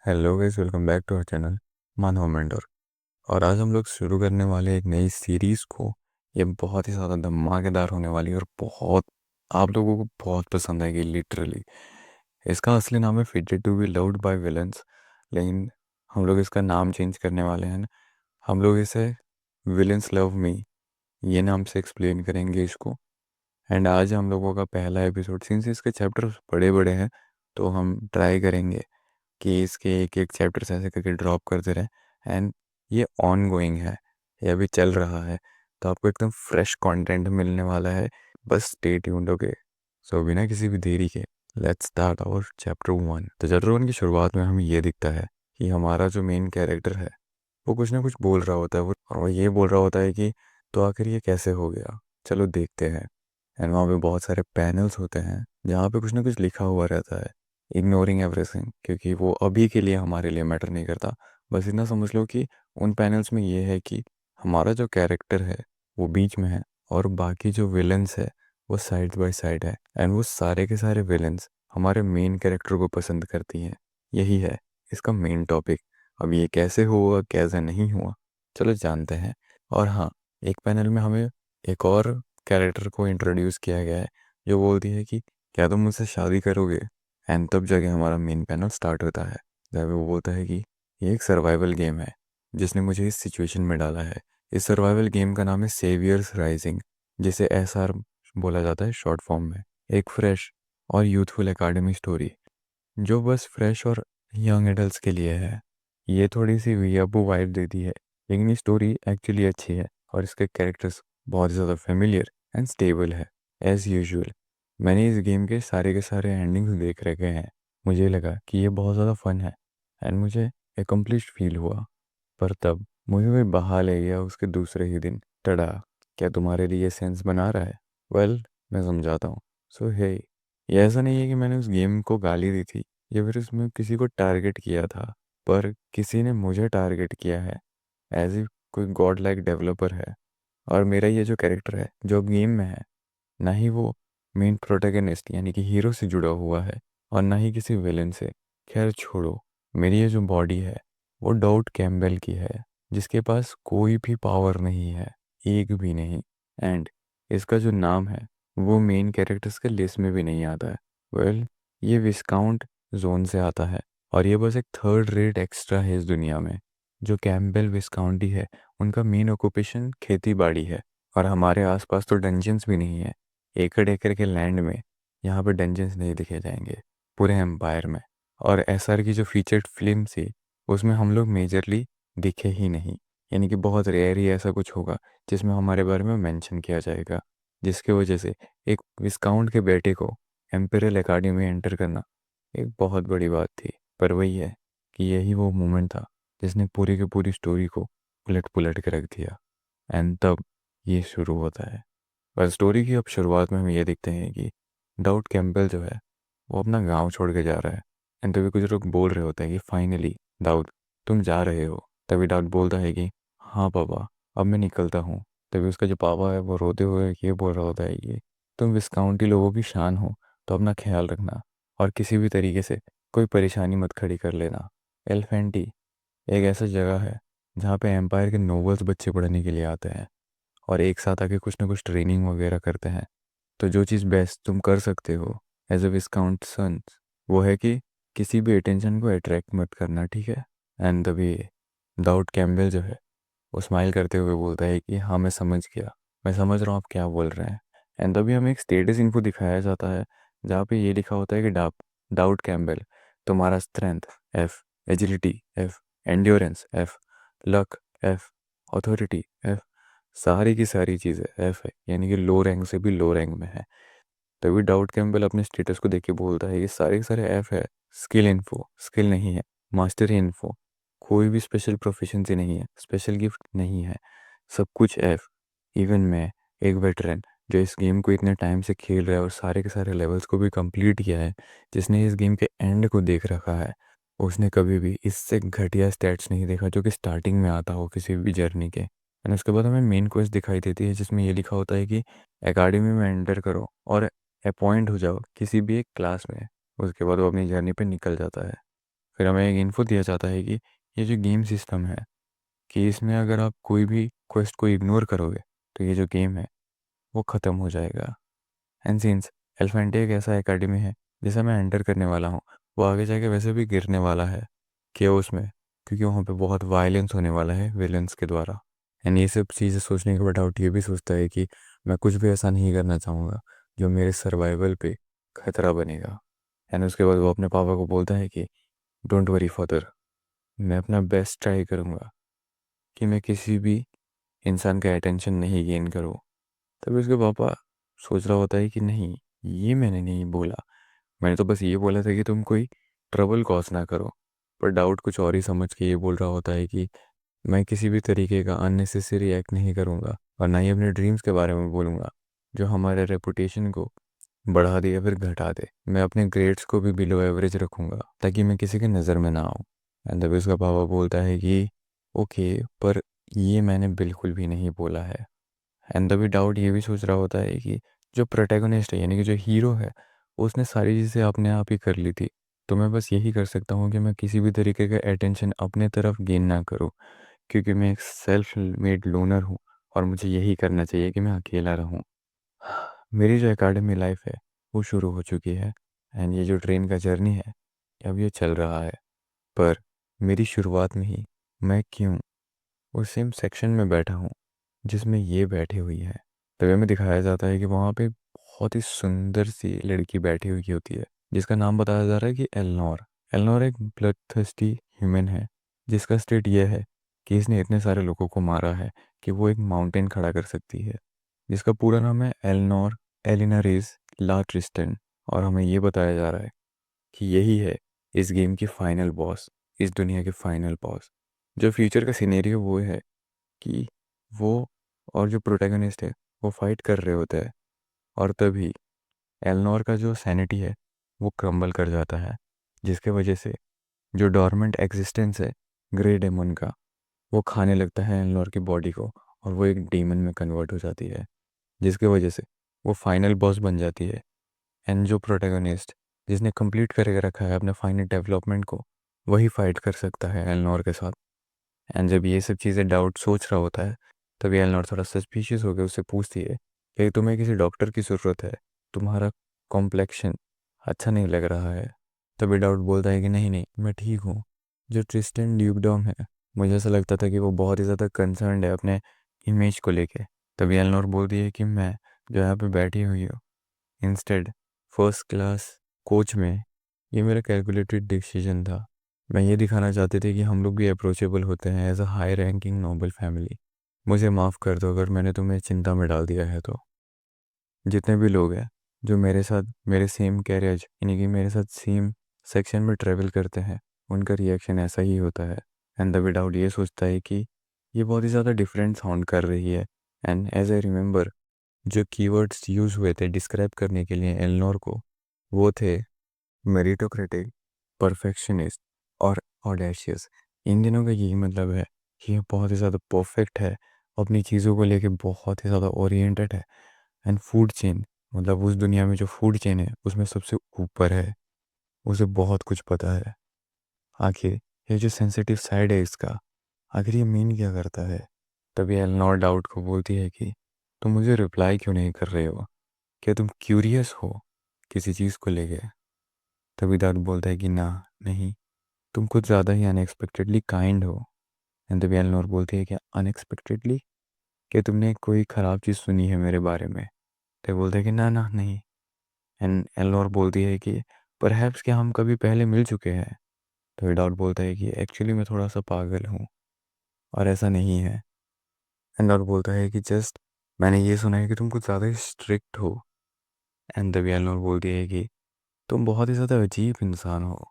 Hello guys, welcome back to our channel Manav mentor. और आज हम लोग शुरू करने वाले हैं एक नई सीरीज़ को। ये बहुत ही ज़्यादा धमाकेदार होने वाली है और बहुत आप लोगों को बहुत पसंद आएगी लिटरली। इसका असली नाम है fated to be loved by villains, लेकिन हम लोग इसका नाम चेंज करने वाले हैं। हम लोग इसे विलन्स लव मी ये नाम से एक्सप्लेन करेंगे इसको। एंड आज हम लोगों का पहला एपिसोड, सिंस इसके चैप्टर बड़े बड़े हैं तो हम ट्राई करेंगे कि इसके एक एक चैप्टर्स ऐसे करके ड्रॉप करते रहे। एंड ये ऑन गोइंग है, ये अभी चल रहा है, तो आपको एकदम फ्रेश कंटेंट मिलने वाला है। बस स्टे ट्यून्ड, ओके। सो बिना किसी भी देरी के लेट्स स्टार्ट आवर चैप्टर 1। तो चैप्टर 1 की शुरुआत में हमें ये दिखता है कि हमारा जो मेन कैरेक्टर है वो कुछ ना कुछ बोल रहा होता है, वो ये बोल रहा होता है कि तो आखिर ये कैसे हो गया, चलो देखते हैं। एंड वहाँ पे बहुत सारे पैनल्स होते हैं जहाँ पे कुछ ना कुछ लिखा हुआ रहता है, इग्नोरिंग एवरीथिंग, क्योंकि वो अभी के लिए हमारे लिए मैटर नहीं करता। बस इतना समझ लो कि उन पैनल्स में ये है कि हमारा जो कैरेक्टर है वो बीच में है और बाकी जो विलन्स है वो साइड बाय साइड है। एंड वो सारे के सारे विलन्स हमारे मेन कैरेक्टर को पसंद करती हैं। यही है इसका मेन टॉपिक। अब ये कैसे हुआ कैसे नहीं हुआ, चलो जानते हैं। और हाँ, एक पैनल में हमें एक और कैरेक्टर को इंट्रोड्यूस किया गया है जो बोलती है कि क्या तुम मुझसे शादी करोगे। एंड तब जाके हमारा मेन पैनल स्टार्ट होता है जब वो बोलता है कि ये एक सर्वाइवल गेम है जिसने मुझे इस सिचुएशन में डाला है। इस सर्वाइवल गेम का नाम है सेवियर्स राइजिंग, जिसे एसआर बोला जाता है शॉर्ट फॉर्म में। एक फ्रेश और यूथफुल एकेडमी स्टोरी जो बस फ्रेश और यंग एडल्ट्स के लिए है। ये थोड़ी सी वीआबू वाइब देती है, लेकिन ये स्टोरी एक्चुअली अच्छी है और इसके कैरेक्टर्स बहुत ज़्यादा फेमिलियर एंड स्टेबल है। एज़ यूजुअल मैंने इस गेम के सारे एंडिंग्स देख रखे हैं। मुझे लगा कि ये बहुत ज़्यादा फन है एंड मुझे एकम्प्लिश्ड फील हुआ। पर तब मुझे कोई बहा ले गया उसके दूसरे ही दिन। टड़ा, क्या तुम्हारे लिए सेंस बना रहा है? वेल, मैं समझाता हूँ। सो हे, ये ऐसा नहीं है कि मैंने उस गेम को गाली दी थी या फिर उसमें किसी को टारगेट किया था, पर किसी ने मुझे टारगेट किया है। एज if कोई गॉड लाइक डेवलपर है और मेरा ये जो कैरेक्टर है जो अब गेम में है, ना ही वो मेन प्रोटैगनिस्ट यानी कि हीरो से जुड़ा हुआ है और ना ही किसी विलेन से। खैर छोड़ो, मेरी ये जो बॉडी है वो डाउट कैम्बेल की है जिसके पास कोई भी पावर नहीं है, एक भी नहीं। एंड इसका जो नाम है वो मेन कैरेक्टर्स के लिस्ट में भी नहीं आता है। वेल, ये विस्काउंट जोन से आता है और ये बस एक थर्ड रेट एक्स्ट्रा है इस दुनिया में। जो कैम्बेल विस्काउंटी है उनका मेन ऑक्यूपेशन खेती बाड़ी है और हमारे आसपास तो डंजन्स भी नहीं है। एकड़ एकड़ के लैंड में यहाँ पे डंजन्स नहीं दिखे जाएंगे पूरे एम्पायर में। और एसआर की जो फीचर्ड फिल्म थी उसमें हम लोग मेजरली दिखे ही नहीं, यानी कि बहुत रेयर ही ऐसा कुछ होगा जिसमें हमारे बारे में मेंशन किया जाएगा। जिसके वजह से एक विस्काउंट के बेटे को एम्पेरियल एकेडमी में एंटर करना एक बहुत बड़ी बात थी। पर वही है कि यही वो मोमेंट था जिसने पूरी की पूरी स्टोरी को उलट पुलट के रख दिया। एंड तब ये शुरू होता है। पर स्टोरी की अब शुरुआत में हम ये देखते हैं कि डाउट कैंपबेल जो है वो अपना गांव छोड़ के जा रहा है। एंड तभी कुछ लोग बोल रहे होते हैं कि फाइनली दाऊद तुम जा रहे हो। तभी दाऊद बोलता है कि हाँ पापा, अब मैं निकलता हूँ। तभी उसका जो पापा है वो रोते हुए ये बोल रहा होता है कि तुम विस्काउंटी लोगों की शान हो, तो अपना ख्याल रखना और किसी भी तरीके से कोई परेशानी मत खड़ी कर लेना। एल्फेंटी एक ऐसा जगह है जहाँ पे एम्पायर के नोबल्स बच्चे पढ़ने के लिए आते हैं और एक साथ आके कुछ ना कुछ ट्रेनिंग वगैरह करते हैं। तो जो चीज़ बेस्ट तुम कर सकते हो एज अ विस्काउंट सन वो है कि किसी भी अटेंशन को अट्रैक्ट मत करना, ठीक है। एंड तभी दाऊद कैम्बेल जो है वो स्माइल करते हुए बोलता है कि हाँ मैं समझ गया, मैं समझ रहा हूँ आप क्या बोल रहे हैं। एंड तभी हमें एक स्टेटस इन्फो दिखाया जाता है जहाँ पे ये लिखा होता है कि दाऊद कैम्बेल, तुम्हारा strength F, agility F, endurance F, luck F, authority F, सारी की सारी चीज़ें एफ है, यानी कि लो रैंक से भी लो रैंक में है। तभी डाउट कैम्पबेल अपने स्टेटस को देख के बोलता है ये सारे के सारे एफ है। स्किल इन्फो स्किल नहीं है, मास्टरी इन्फो कोई भी स्पेशल प्रोफिशिएंसी नहीं है, स्पेशल गिफ्ट नहीं है, सब कुछ एफ। इवन मैं एक वेटरन जो इस गेम को इतने टाइम से खेल रहा है और सारे के सारे लेवल्स को भी कंप्लीट किया है, जिसने इस गेम के एंड को देख रखा है, उसने कभी भी इससे घटिया स्टैट्स नहीं देखा जो कि स्टार्टिंग में आता हो किसी भी जर्नी के। एंड उसके बाद हमें मेन क्वेस्ट दिखाई देती है जिसमें ये लिखा होता है कि एकेडमी में एंटर करो और अपॉइंट हो जाओ किसी भी एक क्लास में। उसके बाद वो अपनी जर्नी पे निकल जाता है। फिर हमें एक इन्फो दिया जाता है कि ये जो गेम सिस्टम है, कि इसमें अगर आप कोई भी क्वेस्ट को इग्नोर करोगे तो ये जो गेम है वो ख़त्म हो जाएगा। एंड सिंस एलिफेंटे एक ऐसा एकेडमी है जिसे मैं एंटर करने वाला हूँ, वो आगे जाके वैसे भी गिरने वाला है केओस में, क्योंकि वहाँ पे बहुत वायलेंस होने वाला है विलेंस के द्वारा। एंड ये सब चीज़ें सोचने के बाद डाउट ये भी सोचता है कि मैं कुछ भी ऐसा नहीं करना चाहूँगा जो मेरे सर्वाइवल पे खतरा बनेगा। एंड उसके बाद वो अपने पापा को बोलता है कि डोंट वरी फादर, मैं अपना बेस्ट ट्राई करूँगा कि मैं किसी भी इंसान का अटेंशन नहीं गेन करूँ। तभी उसके पापा सोच रहा होता है कि नहीं, ये मैंने नहीं बोला, मैंने तो बस ये बोला था कि तुम कोई ट्रबल कॉज ना करो। पर डाउट कुछ और ही समझ के ये बोल रहा होता है कि मैं किसी भी तरीके का अननेसेसरी एक्ट नहीं करूँगा और ना ही अपने ड्रीम्स के बारे में बोलूँगा जो हमारे रेपुटेशन को बढ़ा दे या फिर घटा दे। मैं अपने ग्रेड्स को भी बिलो एवरेज रखूँगा ताकि मैं किसी के नज़र में ना आऊँ। एंड तभी उसका पापा बोलता है कि ओके, पर ये मैंने बिल्कुल भी नहीं बोला है। एंड तभी डाउट ये भी सोच रहा होता है कि जो प्रोटैगनिस्ट है यानी कि जो हीरो है, उसने सारी चीज़ें अपने आप ही कर ली थी, तो मैं बस यही कर सकता हूँ कि मैं किसी भी तरीके का अटेंशन अपने तरफ गेन ना करूँ, क्योंकि मैं एक सेल्फ मेड लोनर हूँ और मुझे यही करना चाहिए कि मैं अकेला रहूँ। मेरी जो एकेडमी लाइफ है वो शुरू हो चुकी है एंड ये जो ट्रेन का जर्नी है अब ये चल रहा है। पर मेरी शुरुआत में ही मैं क्यों उस सेम सेक्शन में बैठा हूँ जिसमें ये बैठी हुई है। तभी हमें दिखाया जाता है कि वहाँ पे बहुत ही सुंदर सी लड़की बैठी हुई होती है जिसका नाम बताया जा रहा है कि एलनोर। एलनोर एक ब्लड थर्स्टी ह्यूमन है जिसका स्टेट ये है कि इसने इतने सारे लोगों को मारा है कि वो एक माउंटेन खड़ा कर सकती है, जिसका पूरा नाम है एलनोर एलिनारेज ला ट्रिस्टन। और हमें ये बताया जा रहा है कि यही है इस गेम की फाइनल बॉस, इस दुनिया के फाइनल बॉस। जो फ्यूचर का सिनेरियो वो है कि वो और जो प्रोटैगनिस्ट है वो फाइट कर रहे होते हैं और तभी एलनोर का जो सैनिटी है वो क्रम्बल कर जाता है, जिसके वजह से जो डॉर्मेंट एग्जिस्टेंस है ग्रे डेमन का, वो खाने लगता है एलनोर की बॉडी को और वो एक डीमन में कन्वर्ट हो जाती है, जिसके वजह से वो फाइनल बॉस बन जाती है। एंड जो प्रोटैगनिस्ट जिसने कंप्लीट करके रखा है अपने फाइनल डेवलपमेंट को, वही फाइट कर सकता है एलनोर के साथ। एंड जब ये सब चीज़ें डाउट सोच रहा होता है तभी एलनोर थोड़ा सस्पिशियस होकर उससे पूछती है कि तुम्हें किसी डॉक्टर की ज़रूरत है, तुम्हारा कॉम्प्लेक्शन अच्छा नहीं लग रहा है। तभी डाउट बोलता है कि नहीं नहीं, मैं ठीक हूँ। जो ट्रिस्टन ड्यूकडॉम है, मुझे ऐसा लगता था कि वो बहुत ही ज़्यादा कंसर्न्ड है अपने इमेज को लेके। तभी एलनोर बोलती है कि मैं जो यहाँ पे बैठी हुई हूँ इंस्टेड फर्स्ट क्लास कोच में, ये मेरा कैलकुलेटेड डिसीजन था। मैं ये दिखाना चाहते थे कि हम लोग भी अप्रोचेबल होते हैं as a high ranking noble family. मुझे माफ़ कर दो अगर मैंने तुम्हें चिंता में डाल दिया है तो। जितने भी लोग हैं जो मेरे साथ मेरे सेम कैरियर यानी कि मेरे साथ सेम सेक्शन में ट्रेवल करते हैं, उनका रिएक्शन ऐसा ही होता है। एंड द विदाउट ये सोचता है कि ये बहुत ही ज़्यादा डिफरेंट साउंड कर रही है। एंड एज आई रिमेंबर, जो कीवर्ड्स यूज़ हुए थे डिस्क्राइब करने के लिए एलनोर को, वो थे मेरिटोक्रेटिक, परफेक्शनिस्ट और ऑडेशियस। इन दिनों का यही मतलब है कि ये बहुत ही ज़्यादा परफेक्ट है, अपनी चीज़ों को लेके बहुत ही ज़्यादा ओरिएंटेड है। एंड फूड चेन, मतलब उस दुनिया में जो फूड चेन है उसमें सबसे ऊपर है, उसे बहुत कुछ पता है। आखिर ये जो सेंसिटिव साइड है इसका, आखिर ये मीन क्या करता है। तभी एलनोर डाउट को बोलती है कि तुम मुझे रिप्लाई क्यों नहीं कर रहे हो, क्या तुम क्यूरियस हो किसी चीज़ को लेके। तभी डाउट बोलता है कि ना, नहीं, तुम कुछ ज़्यादा ही अनएक्सपेक्टेडली काइंड हो। एंड तभी एलनोर बोलती है कि अनएक्सपेक्टेडली, क्या तुमने कोई ख़राब चीज़ सुनी है मेरे बारे में। तो बोलता है कि ना ना नहीं। एंड एलनोर बोलती है कि परहैप्स क्या हम कभी पहले मिल चुके हैं। तो डाउट बोलता है कि एक्चुअली मैं थोड़ा सा पागल हूँ और ऐसा नहीं है। एंड बोलता है कि जस्ट मैंने ये सुना है कि तुम कुछ ज़्यादा ही स्ट्रिक्ट हो। एंड तभी एलनोर बोलती है कि तुम बहुत ही ज़्यादा अजीब इंसान हो।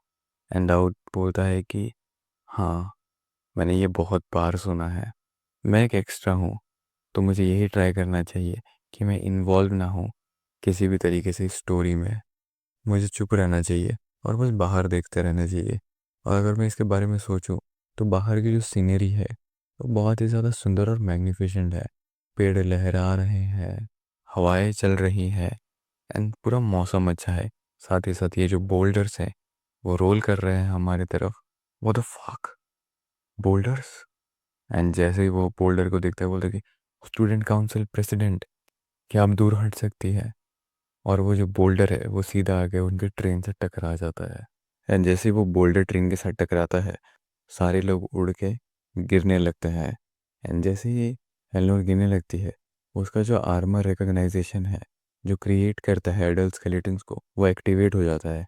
एंड डाउट बोलता है कि हाँ, मैंने ये बहुत बार सुना है। मैं एक एक्स्ट्रा हूँ, तो मुझे यही ट्राई करना चाहिए कि मैं इन्वॉल्व ना हूँ किसी भी तरीके से स्टोरी में। मुझे चुप रहना चाहिए और बस बाहर देखते रहना चाहिए। और अगर मैं इसके बारे में सोचूं तो बाहर की जो सीनरी है वो बहुत ही ज़्यादा सुंदर और मैग्निफिसेंट है। पेड़ लहरा रहे हैं, हवाएं चल रही हैं एंड पूरा मौसम अच्छा है। साथ ही साथ ये जो बोल्डर्स हैं वो रोल कर रहे हैं हमारी तरफ, what the fuck, boulders. And जैसे ही वो बोल्डर को देखता है बोलता है कि स्टूडेंट काउंसिल प्रेसिडेंट, क्या आप दूर हट सकती है। और वो जो बोल्डर है वो सीधा आके उनके ट्रेन से टकरा जाता है। एंड जैसे ही वो बोल्डर ट्रेन के साथ टकराता है, सारे लोग उड़ के गिरने लगते हैं। एंड जैसे ही एलोर गिरने लगती है, उसका जो आर्मर रिकग्नाइजेशन है जो क्रिएट करता है एडल्ट स्केलेटन्स को, वो एक्टिवेट हो जाता है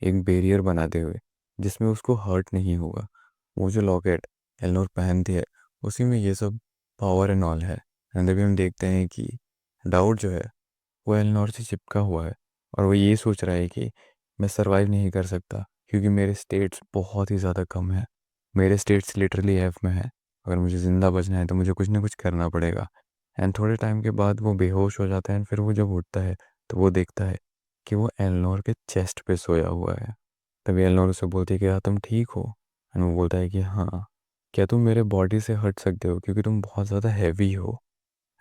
एक बैरियर बनाते हुए, जिसमें उसको हर्ट नहीं होगा। वो जो लॉकेट एल्नोर पहनती है, उसी में ये सब पावर एंड ऑल है। एंड अभी हम देखते हैं कि डाउट जो है वो एल्नोर से चिपका हुआ है, और वो ये सोच रहा है कि मैं सरवाइव नहीं कर सकता क्योंकि मेरे स्टेट्स बहुत ही ज़्यादा कम है। मेरे स्टेट्स लिटरली एफ में है। अगर मुझे ज़िंदा बचना है तो मुझे कुछ ना कुछ करना पड़ेगा। एंड थोड़े टाइम के बाद वो बेहोश हो जाता है। एंड फिर वो जब उठता है तो वो देखता है कि वो एल्नोर के चेस्ट पे सोया हुआ है। तभी एल्नोर उसे बोलती है कि हाँ तुम ठीक हो। एंड वो बोलता है कि हाँ, क्या तुम मेरे बॉडी से हट सकते हो क्योंकि तुम बहुत ज़्यादा हैवी हो।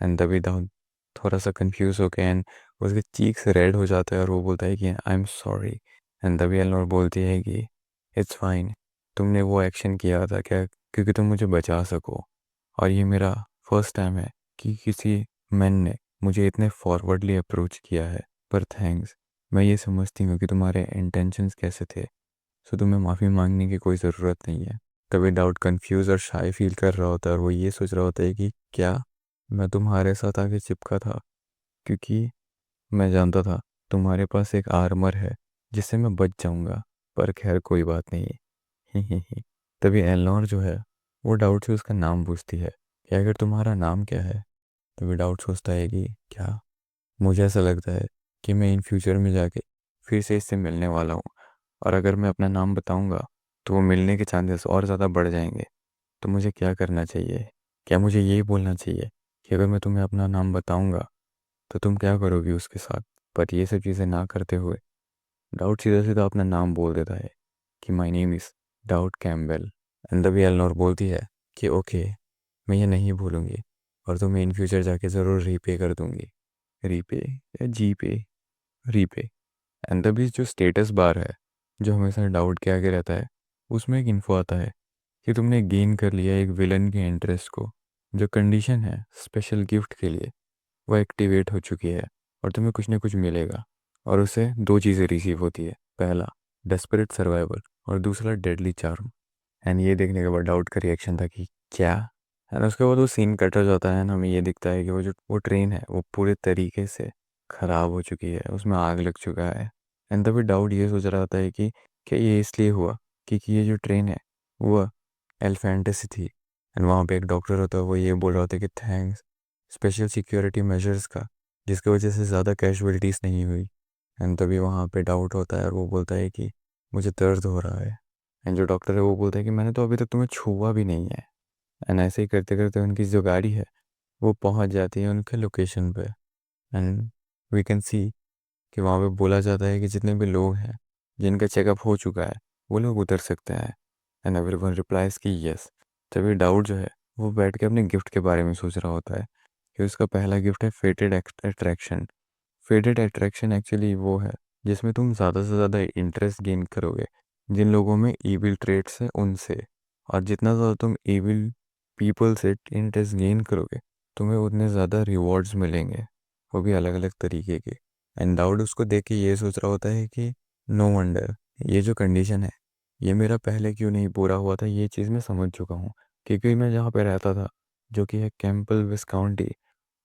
एंड तभी दाऊद थोड़ा सा कंफ्यूज हो गया एंड उसके चीक्स रेड हो जाता है और वो बोलता है कि आई एम सॉरी। एंड तभी एल्नोर बोलती है कि इट्स फाइन, तुमने वो एक्शन किया था क्या क्योंकि तुम मुझे बचा सको। और ये मेरा फर्स्ट टाइम है कि किसी मैन ने मुझे इतने फॉरवर्डली अप्रोच किया है। पर थैंक्स, मैं ये समझती हूँ कि तुम्हारे इंटेंशंस कैसे थे, सो तुम्हें माफ़ी मांगने की कोई ज़रूरत नहीं है। तभी डाउट कंफ्यूज और शाय फील कर रहा होता है और वो ये सोच रहा होता है कि क्या मैं तुम्हारे साथ आगे चिपका था क्योंकि मैं जानता था तुम्हारे पास एक आर्मर है जिससे मैं बच जाऊंगा। पर खैर कोई बात नहीं। तभी एलनोर जो है वो डाउट से उसका नाम पूछती है कि अगर तुम्हारा नाम क्या है। तभी डाउट सोचता है कि क्या, मुझे ऐसा लगता है कि मैं इन फ्यूचर में जाके फिर से इससे मिलने वाला हूँ, और अगर मैं अपना नाम बताऊंगा तो वो मिलने के चांसेस और ज़्यादा बढ़ जाएंगे। तो मुझे क्या करना चाहिए? क्या मुझे यही बोलना चाहिए कि अगर मैं तुम्हें अपना नाम बताऊंगा तो तुम क्या करोगी उसके साथ? पर ये सब चीज़ें ना करते हुए डाउट सीधा सीधा अपना नाम बोल देता है कि my name is doubt Campbell. And तभी एलनोर बोलती है कि ओके, मैं ये नहीं भूलूंगी और तुम्हें इन फ्यूचर जाके ज़रूर रीपे कर दूंगी। रीपे या जी पे? रीपे। एंड तभी जो स्टेटस बार है जो हमेशा डाउट के आगे रहता है, उसमें एक इन्फो आता है कि तुमने गेन कर लिया एक विलन के इंटरेस्ट को। जो कंडीशन है स्पेशल गिफ्ट के लिए वो एक्टिवेट हो चुकी है और तुम्हें कुछ ना कुछ मिलेगा। और उसे दो चीज़ें रिसीव होती है, पहला डेस्परेट सर्वाइवल और दूसरा डेडली चार्म। एंड ये देखने के बाद डाउट का रिएक्शन था कि क्या। एंड उसके बाद वो सीन कट हो जाता है एंड हमें ये दिखता है कि वो ट्रेन है वो पूरे तरीके से ख़राब हो चुकी है, उसमें आग लग चुका है। एंड तभी डाउट ये सोच रहा होता है कि क्या ये इसलिए हुआ क्योंकि ये जो ट्रेन है वो एलिफेंटस थी। एंड वहाँ पे एक डॉक्टर होता है, वो ये बोल रहा होता है कि थैंक्स स्पेशल सिक्योरिटी मेजर्स का, जिसकी वजह से ज़्यादा कैजुअलिटीज़ नहीं हुई। एंड तभी वहाँ पे डाउट होता है और वो बोलता है कि मुझे दर्द हो रहा है। एंड जो डॉक्टर है वो बोलता है कि मैंने तो अभी तक तुम्हें छुआ भी नहीं है। एंड ऐसे ही करते करते उनकी जो गाड़ी है वो पहुँच जाती है उनके लोकेशन पे। एंड वी कैन सी कि वहाँ पे बोला जाता है कि जितने भी लोग हैं जिनका चेकअप हो चुका है वो लोग उतर सकते हैं। एंड एवरीवन रिप्लाइज कि यस। तभी डाउट जो है वो बैठ के अपने गिफ्ट के बारे में सोच रहा होता है कि उसका पहला गिफ्ट है फेटेड अट्रैक्शन। फेटेड अट्रैक्शन एक्चुअली वो है जिसमें तुम ज़्यादा से ज़्यादा इंटरेस्ट गेन करोगे जिन लोगों में ईविल ट्रेट्स है उनसे। और जितना ज़्यादा तुम ईविल पीपल से इंटरेस्ट गेन करोगे तुम्हें उतने ज़्यादा रिवॉर्ड्स मिलेंगे, वो भी अलग अलग तरीके के। एंड डाउड उसको देख के ये सोच रहा होता है कि नो वंडर, ये जो कंडीशन है ये मेरा पहले क्यों नहीं पूरा हुआ था, ये चीज़ मैं समझ चुका हूँ। क्योंकि मैं जहाँ पे रहता था जो कि है कैंपल विस्काउंटी,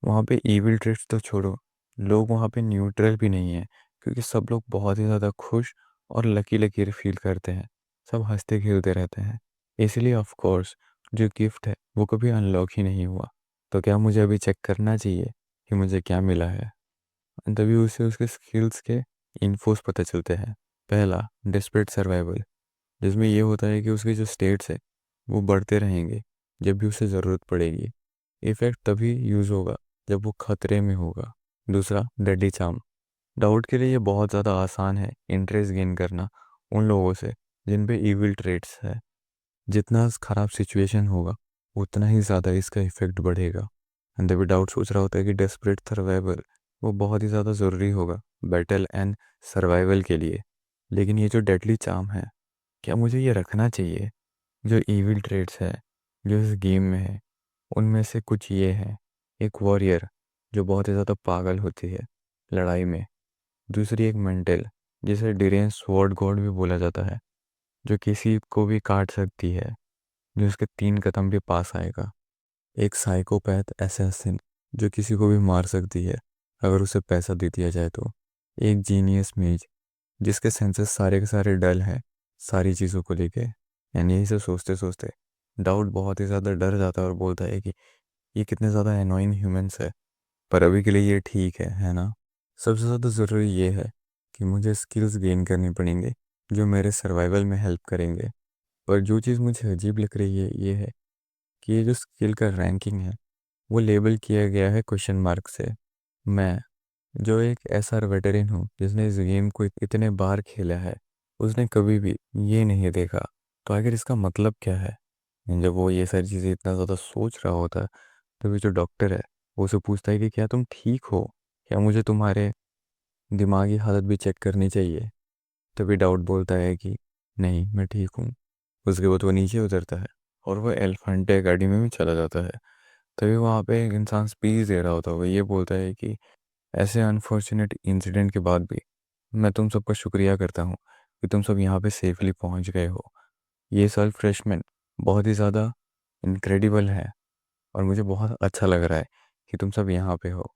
वहाँ पे ईविल ट्रेट्स तो छोड़ो, लोग वहाँ पे न्यूट्रल भी नहीं है क्योंकि सब लोग बहुत ही ज़्यादा खुश और लकी लकी फील करते हैं। सब हंसते खेलते रहते हैं। इसलिए ऑफ कोर्स जो गिफ्ट है वो कभी अनलॉक ही नहीं हुआ। तो क्या मुझे अभी चेक करना चाहिए कि मुझे क्या मिला है? तभी उसे उसके स्किल्स के इन्फोस पता चलते हैं। पहला डेस्परेट सर्वाइवल, जिसमें ये होता है कि उसके जो स्टेट्स है वो बढ़ते रहेंगे जब भी उसे ज़रूरत पड़ेगी। इफेक्ट तभी यूज़ होगा जब वो खतरे में होगा। दूसरा डेडली चार्म, डाउट के लिए ये बहुत ज़्यादा आसान है इंटरेस्ट गेन करना उन लोगों से जिन पे इविल ट्रेट्स है। जितना ख़राब सिचुएशन होगा उतना ही ज़्यादा इसका इफेक्ट बढ़ेगा। एंड भी डाउट सोच रहा होता है कि डेस्परेट सर्वाइवल वो बहुत ही ज़्यादा ज़रूरी होगा बैटल एंड सर्वाइवल के लिए। लेकिन ये जो डेडली चार्म है क्या मुझे ये रखना चाहिए? जो इविल ट्रेड्स है जो इस गेम में है, उनमें से कुछ ये है। एक वॉरियर जो बहुत ही ज़्यादा पागल होती है लड़ाई में। दूसरी एक मेंटल, जिसे डिरेंज स्वॉर्ड गॉड भी बोला जाता है, जो किसी को भी काट सकती है, जो उसके 3 कदम भी पास आएगा। एक साइकोपैथ असैसिन, जो किसी को भी मार सकती है अगर उसे पैसा दे दिया जाए तो। एक जीनियस मेज, जिसके सेंसेस सारे के सारे डल हैं सारी चीज़ों को लेके। यानी यही सब सोचते सोचते डाउट बहुत ही ज़्यादा डर जाता है और बोलता है कि ये कितने ज़्यादा एनोइंग ह्यूमंस है, पर अभी के लिए ये ठीक है ना। सबसे ज़्यादा ज़रूरी ये है कि मुझे स्किल्स गेन करनी पड़ेंगे जो मेरे सर्वाइवल में हेल्प करेंगे। पर जो चीज़ मुझे अजीब लग रही है ये है कि ये जो स्किल का रैंकिंग है वो लेबल किया गया है क्वेश्चन मार्क से। मैं, जो एक ऐसा वेटरन हूँ जिसने इस गेम को इतने बार खेला है, उसने कभी भी ये नहीं देखा। तो आखिर इसका मतलब क्या है? जब वो ये सारी चीज़ें इतना ज़्यादा सोच रहा होता है, तभी जो डॉक्टर है वो उसे पूछता है कि क्या तुम ठीक हो, क्या मुझे तुम्हारे दिमागी हालत भी चेक करनी चाहिए? तभी डाउट बोलता है कि नहीं, मैं ठीक हूँ। उसके बाद वो नीचे उतरता है और वो एलिफेंटे अकेडमी में चला जाता है। तभी वहाँ पे एक इंसान स्पीच दे रहा होता है। वो ये बोलता है कि ऐसे अनफॉर्चुनेट इंसिडेंट के बाद भी मैं तुम सबका शुक्रिया करता हूँ कि तुम सब यहाँ पे सेफली पहुँच गए हो। ये सेल्फ फ्रेशमैन बहुत ही ज़्यादा इनक्रेडिबल है और मुझे बहुत अच्छा लग रहा है कि तुम सब यहाँ पे हो।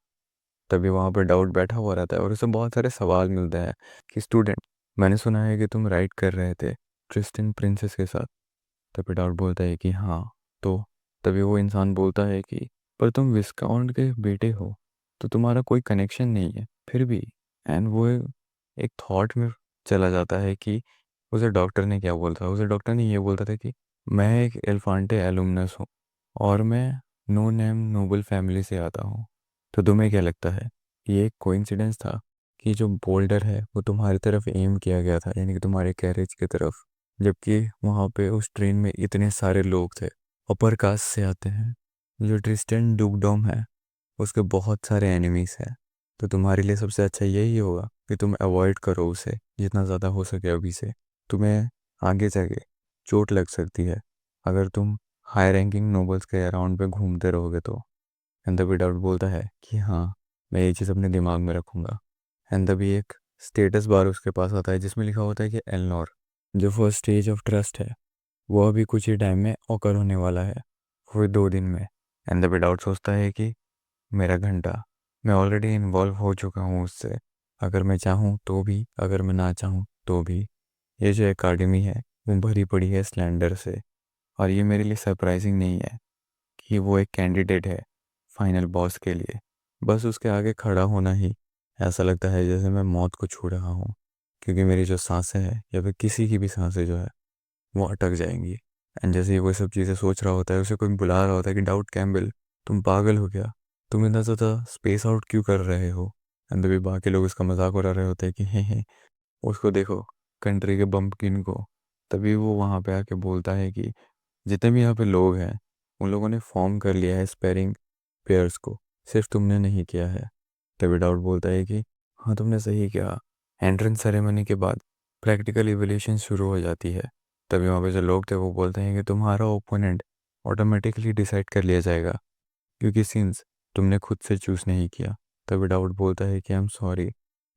तभी वहाँ पे डाउट बैठा हुआ रहता है और उसे बहुत सारे सवाल मिलते हैं कि स्टूडेंट, मैंने सुना है कि तुम राइड कर रहे थे ट्रिस्टन प्रिंसेस के साथ। तभी डाउट बोलता है कि हाँ। तो तभी वो इंसान बोलता है कि पर तुम विस्काउंट के बेटे हो, तो तुम्हारा कोई कनेक्शन नहीं है फिर भी। एंड वो एक थॉट में चला जाता है कि उसे डॉक्टर ने क्या बोला था। उसे डॉक्टर ने ये बोलता था कि मैं एक एल्फांटे एलुमनस हूँ और मैं नो नेम नोबल फैमिली से आता हूँ। तो तुम्हें क्या लगता है, ये एक कोइंसिडेंस था कि जो बोल्डर है वो तुम्हारी तरफ एम किया गया था, यानी कि तुम्हारे कैरेज की तरफ, जबकि वहाँ पे उस ट्रेन में इतने सारे लोग थे अपर कास्ट से आते हैं। जो ट्रिस्टन डुकडॉम है उसके बहुत सारे एनिमीज हैं। तो तुम्हारे लिए सबसे अच्छा यही होगा कि तुम अवॉइड करो उसे जितना ज़्यादा हो सके अभी से। तुम्हें आगे जाके चोट लग सकती है अगर तुम हाई रैंकिंग नोबल्स के अराउंड पे घूमते रहोगे तो। एंड द विदाउट बोलता है कि हाँ, मैं ये चीज़ अपने दिमाग में रखूँगा। एंड तभी एक स्टेटस बार उसके पास आता है जिसमें लिखा होता है कि एलनोर, जो फर्स्ट स्टेज ऑफ ट्रस्ट है, वो अभी कुछ ही टाइम में ऑकर होने वाला है, वो 2 दिन में। एंड द विदाउट सोचता है कि मेरा घंटा, मैं ऑलरेडी इन्वॉल्व हो चुका हूँ उससे, अगर मैं चाहूँ तो भी, अगर मैं ना चाहूँ तो भी। ये जो एकेडमी है वो भरी पड़ी है स्लैंडर से, और ये मेरे लिए सरप्राइजिंग नहीं है कि वो एक कैंडिडेट है फाइनल बॉस के लिए। बस उसके आगे खड़ा होना ही ऐसा लगता है जैसे मैं मौत को छू रहा हूँ, क्योंकि मेरी जो सांसें हैं या फिर किसी की भी सांसें जो है वो अटक जाएंगी। एंड जैसे ही वो सब चीज़ें सोच रहा होता है, उसे कोई बुला रहा होता है कि डाउट कैम्बल, तुम पागल हो क्या, तुम इतना ज़्यादा स्पेस आउट क्यों कर रहे हो? एंड तभी बाकी लोग उसका मजाक उड़ा रहे होते हैं कि हे, उसको देखो, कंट्री के बम्पकिन को। तभी वो वहाँ पे आके बोलता है कि जितने भी यहाँ पे लोग हैं उन लोगों ने फॉर्म कर लिया है स्पेरिंग पेयर्स को, सिर्फ तुमने नहीं किया है। तभी डाउट बोलता है कि हाँ, तुमने सही किया। एंट्रेंस सेरेमनी के बाद प्रैक्टिकल इवोल्यूशन शुरू हो जाती है। तभी वहाँ पे जो लोग थे वो बोलते हैं कि तुम्हारा ओपोनेंट ऑटोमेटिकली डिसाइड कर लिया जाएगा, क्योंकि सिंस तुमने खुद से चूज़ नहीं किया। तभी डाउट बोलता है कि आई एम सॉरी,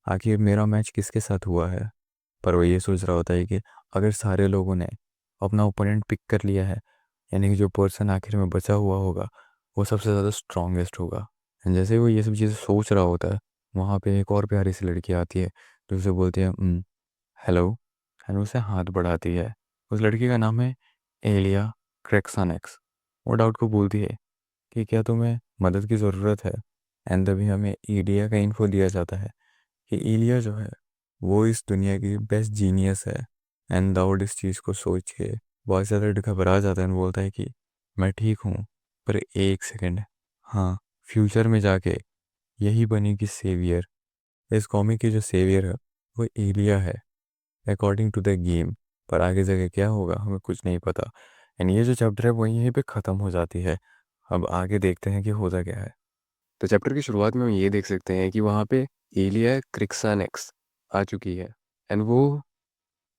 आखिर मेरा मैच किसके साथ हुआ है? पर वो ये सोच रहा होता है कि अगर सारे लोगों ने अपना ओपोनेंट पिक कर लिया है, यानी कि जो पर्सन आखिर में बचा हुआ होगा वो सबसे ज़्यादा स्ट्रॉन्गेस्ट होगा। एंड जैसे ही वो ये सब चीज़ें सोच रहा होता है, वहाँ पे एक और प्यारी सी लड़की आती है जो उसे बोलती है हेलो, एंड उसे हाथ बढ़ाती है। उस लड़की का नाम है एलिया क्रेक्सानेक्स। वो डाउट को बोलती है कि क्या तुम्हें मदद की ज़रूरत है? एंड तभी हमें ईलिया का इन्फो दिया जाता है कि ईलिया जो है वो इस दुनिया की बेस्ट जीनियस है। एंड दाऊद इस चीज़ को सोच के बहुत ज़्यादा घबरा जाता है और बोलता है कि मैं ठीक हूँ, पर एक सेकंड, हाँ, फ्यूचर में जाके यही बनेगी सेवियर। इस कॉमिक की जो सेवियर है वो एलिया है अकॉर्डिंग टू द गेम। पर आगे जाके क्या होगा हमें कुछ नहीं पता। एंड ये जो चैप्टर है वो यहीं पे ख़त्म हो जाती है। अब आगे देखते हैं कि होता क्या है। तो चैप्टर की शुरुआत में हम ये देख सकते हैं कि वहाँ पे एलिया क्रिक्सानेक्स आ चुकी है। एंड वो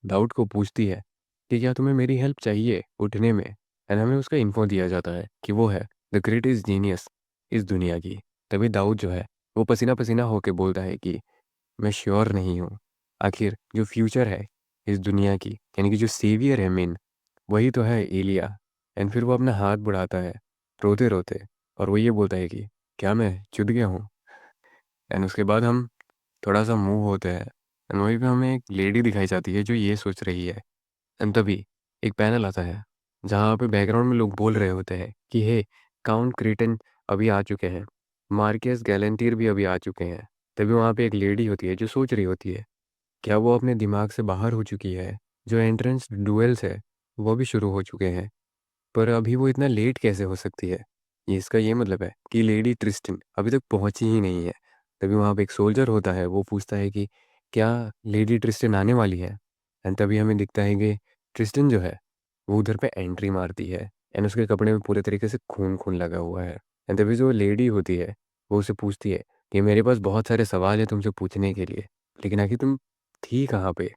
डाउट को पूछती है कि क्या तुम्हें मेरी हेल्प चाहिए उठने में। एंड हमें उसका इन्फो दिया जाता है कि वो है द ग्रेटेस्ट जीनियस इस दुनिया की। तभी दाऊद जो है वो पसीना पसीना होके बोलता है कि मैं श्योर नहीं हूँ, आखिर जो फ्यूचर है इस दुनिया की, यानी कि जो सेवियर है मेन, वही तो है एलिया। एंड फिर वो अपना हाथ बढ़ाता है रोते रोते, और वो ये बोलता है कि क्या मैं चुद गया हूँ। एंड उसके बाद हम थोड़ा सा मूव होते हैं, एंड वहीं पे हमें एक लेडी दिखाई जाती है जो ये सोच रही है। एंड तभी एक पैनल आता है जहाँ पे बैकग्राउंड में लोग बोल रहे होते हैं कि हे, काउंट क्रीटन अभी आ चुके हैं, मार्केस गैलेंटियर भी अभी आ चुके हैं। तभी वहाँ पे एक लेडी होती है जो सोच रही होती है क्या वो अपने दिमाग से बाहर हो चुकी है, जो एंट्रेंस डुएल्स है वो भी शुरू हो चुके हैं, पर अभी वो इतना लेट कैसे हो सकती है। ये इसका ये मतलब है कि लेडी ट्रिस्टन अभी तक पहुंची ही नहीं है। तभी वहाँ पे एक सोल्जर होता है, वो पूछता है कि क्या लेडी ट्रिस्टन आने वाली है। एंड तभी हमें दिखता है कि ट्रिस्टन जो है वो उधर पे एंट्री मारती है, एंड उसके कपड़े में पूरे तरीके से खून खून लगा हुआ है। एंड तभी जो लेडी होती है वो उसे पूछती है कि मेरे पास बहुत सारे सवाल है तुमसे पूछने के लिए, लेकिन आखिर तुम थी कहाँ पे।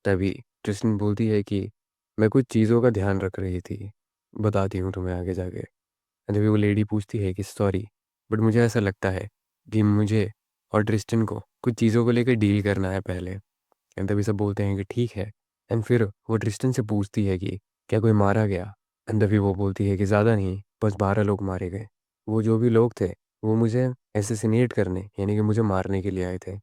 तभी ट्रिस्टन बोलती है कि मैं कुछ चीज़ों का ध्यान रख रही थी, बताती हूँ तुम्हें आगे जाके। एंड तभी वो लेडी पूछती है कि सॉरी, बट मुझे ऐसा लगता है कि मुझे और ट्रिस्टन को कुछ चीज़ों को लेकर डील करना है पहले। एंड तभी सब बोलते हैं कि ठीक है। एंड फिर वो ट्रिस्टन से पूछती है कि क्या कोई मारा गया। एंड तभी वो बोलती है कि ज़्यादा नहीं, बस 12 लोग मारे गए। वो जो भी लोग थे वो मुझे एसेसिनेट करने, यानी कि मुझे मारने के लिए आए थे।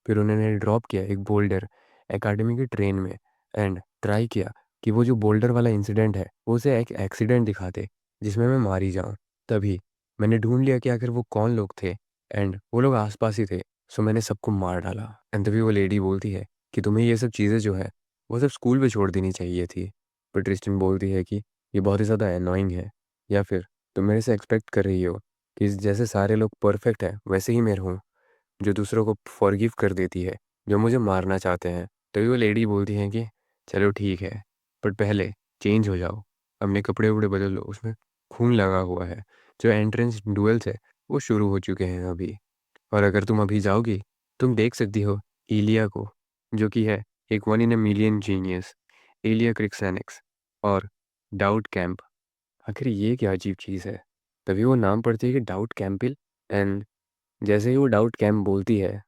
फिर उन्होंने ड्रॉप किया एक बोल्डर एकेडमी की ट्रेन में, एंड ट्राई किया कि वो जो बोल्डर वाला इंसिडेंट है वो उसे एक एक्सीडेंट दिखाते जिसमें मैं मारी जाऊँ। तभी मैंने ढूंढ लिया कि आखिर वो कौन लोग थे, एंड वो लोग आसपास ही थे। सो मैंने सबको मार डाला। एंड तभी वो लेडी बोलती है कि तुम्हें ये सब चीज़ें जो है वो सब स्कूल में छोड़ देनी चाहिए थी। पर ट्रिस्टन बोलती है कि ये बहुत ही ज़्यादा एनोइंग है, या फिर तुम मेरे से एक्सपेक्ट कर रही हो कि जैसे सारे लोग परफेक्ट हैं वैसे ही मैं रहूँ, जो दूसरों को फॉरगिव कर देती है, जो मुझे मारना चाहते हैं। तभी वो लेडी बोलती है कि चलो ठीक है, पर पहले चेंज हो जाओ, अपने कपड़े वपड़े बदल लो, उसमें खून लगा हुआ है। जो एंट्रेंस डुएल्स है वो शुरू हो चुके हैं अभी, और अगर तुम अभी जाओगी तुम देख सकती हो इलिया को, जो कि है एक one in a million genius, Ilya क्रिक्सेनिक्स, और डाउट कैंप। आखिर ये क्या अजीब चीज़ है। तभी वो नाम पढ़ती है कि डाउट कैंपिल। एंड जैसे ही वो डाउट कैंप बोलती है,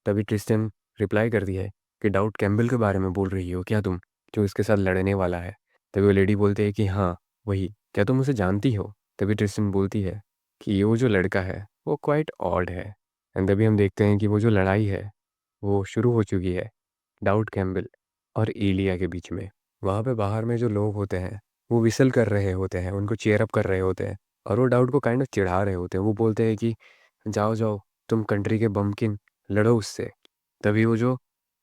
तभी ट्रिस्टन रिप्लाई करती है कि डाउट कैम्पबेल के बारे में बोल रही हो क्या तुम, जो इसके साथ लड़ने वाला है। तभी वो लेडी बोलती है कि हाँ वही, क्या तुम उसे जानती हो। तभी ट्रिस्टन बोलती है कि ये वो जो लड़का है वो क्वाइट ऑड है। एंड तभी हम देखते हैं कि वो जो लड़ाई है वो शुरू हो चुकी है डाउट कैम्पबेल और एलिया के बीच में। वहाँ पे बाहर में जो लोग होते हैं वो विसल कर रहे होते हैं, उनको चेयर अप कर रहे होते हैं, और वो डाउट को काइंड ऑफ चिढ़ा रहे होते हैं। वो बोलते हैं कि जाओ जाओ, तुम कंट्री के बम्किन, लड़ो उससे। तभी वो जो